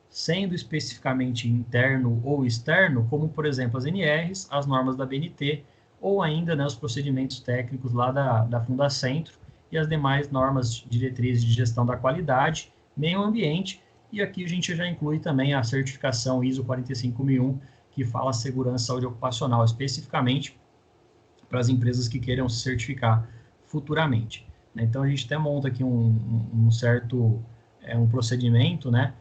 sendo especificamente interno ou externo, como, por exemplo, as NRs, as normas da BNT, ou ainda, né, os procedimentos técnicos lá da Fundacentro e as demais normas diretrizes de gestão da qualidade, meio ambiente, e aqui a gente já inclui também a certificação ISO 45001, que fala segurança e saúde ocupacional, especificamente para as empresas que queiram se certificar futuramente. Então, a gente até monta aqui um procedimento, né,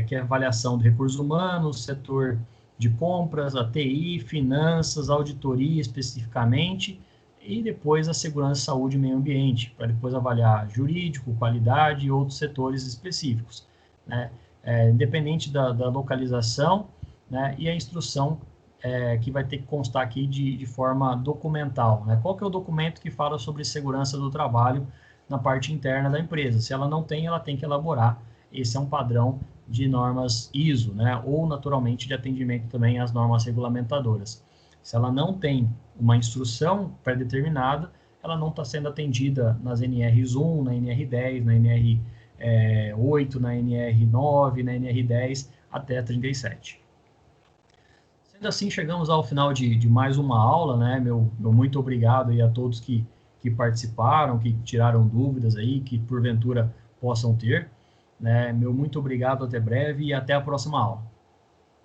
que é a avaliação de recursos humanos, setor de compras, a TI, finanças, auditoria especificamente, e depois a segurança, saúde e meio ambiente, para depois avaliar jurídico, qualidade e outros setores específicos, né? Independente da localização, né, e a instrução que vai ter que constar aqui de forma documental, né? Qual que é o documento que fala sobre segurança do trabalho na parte interna da empresa? Se ela não tem, ela tem que elaborar. Esse é um padrão de normas ISO, né? Ou, naturalmente, de atendimento também às normas regulamentadoras. Se ela não tem uma instrução pré-determinada, ela não está sendo atendida nas NRs 1, na NR10, na NR8, na NR9, na NR10, até 37. Sendo assim, chegamos ao final de mais uma aula, né? Meu muito obrigado aí a todos que participaram, que tiraram dúvidas aí, que porventura possam ter, né? Meu muito obrigado, até breve e até a próxima aula.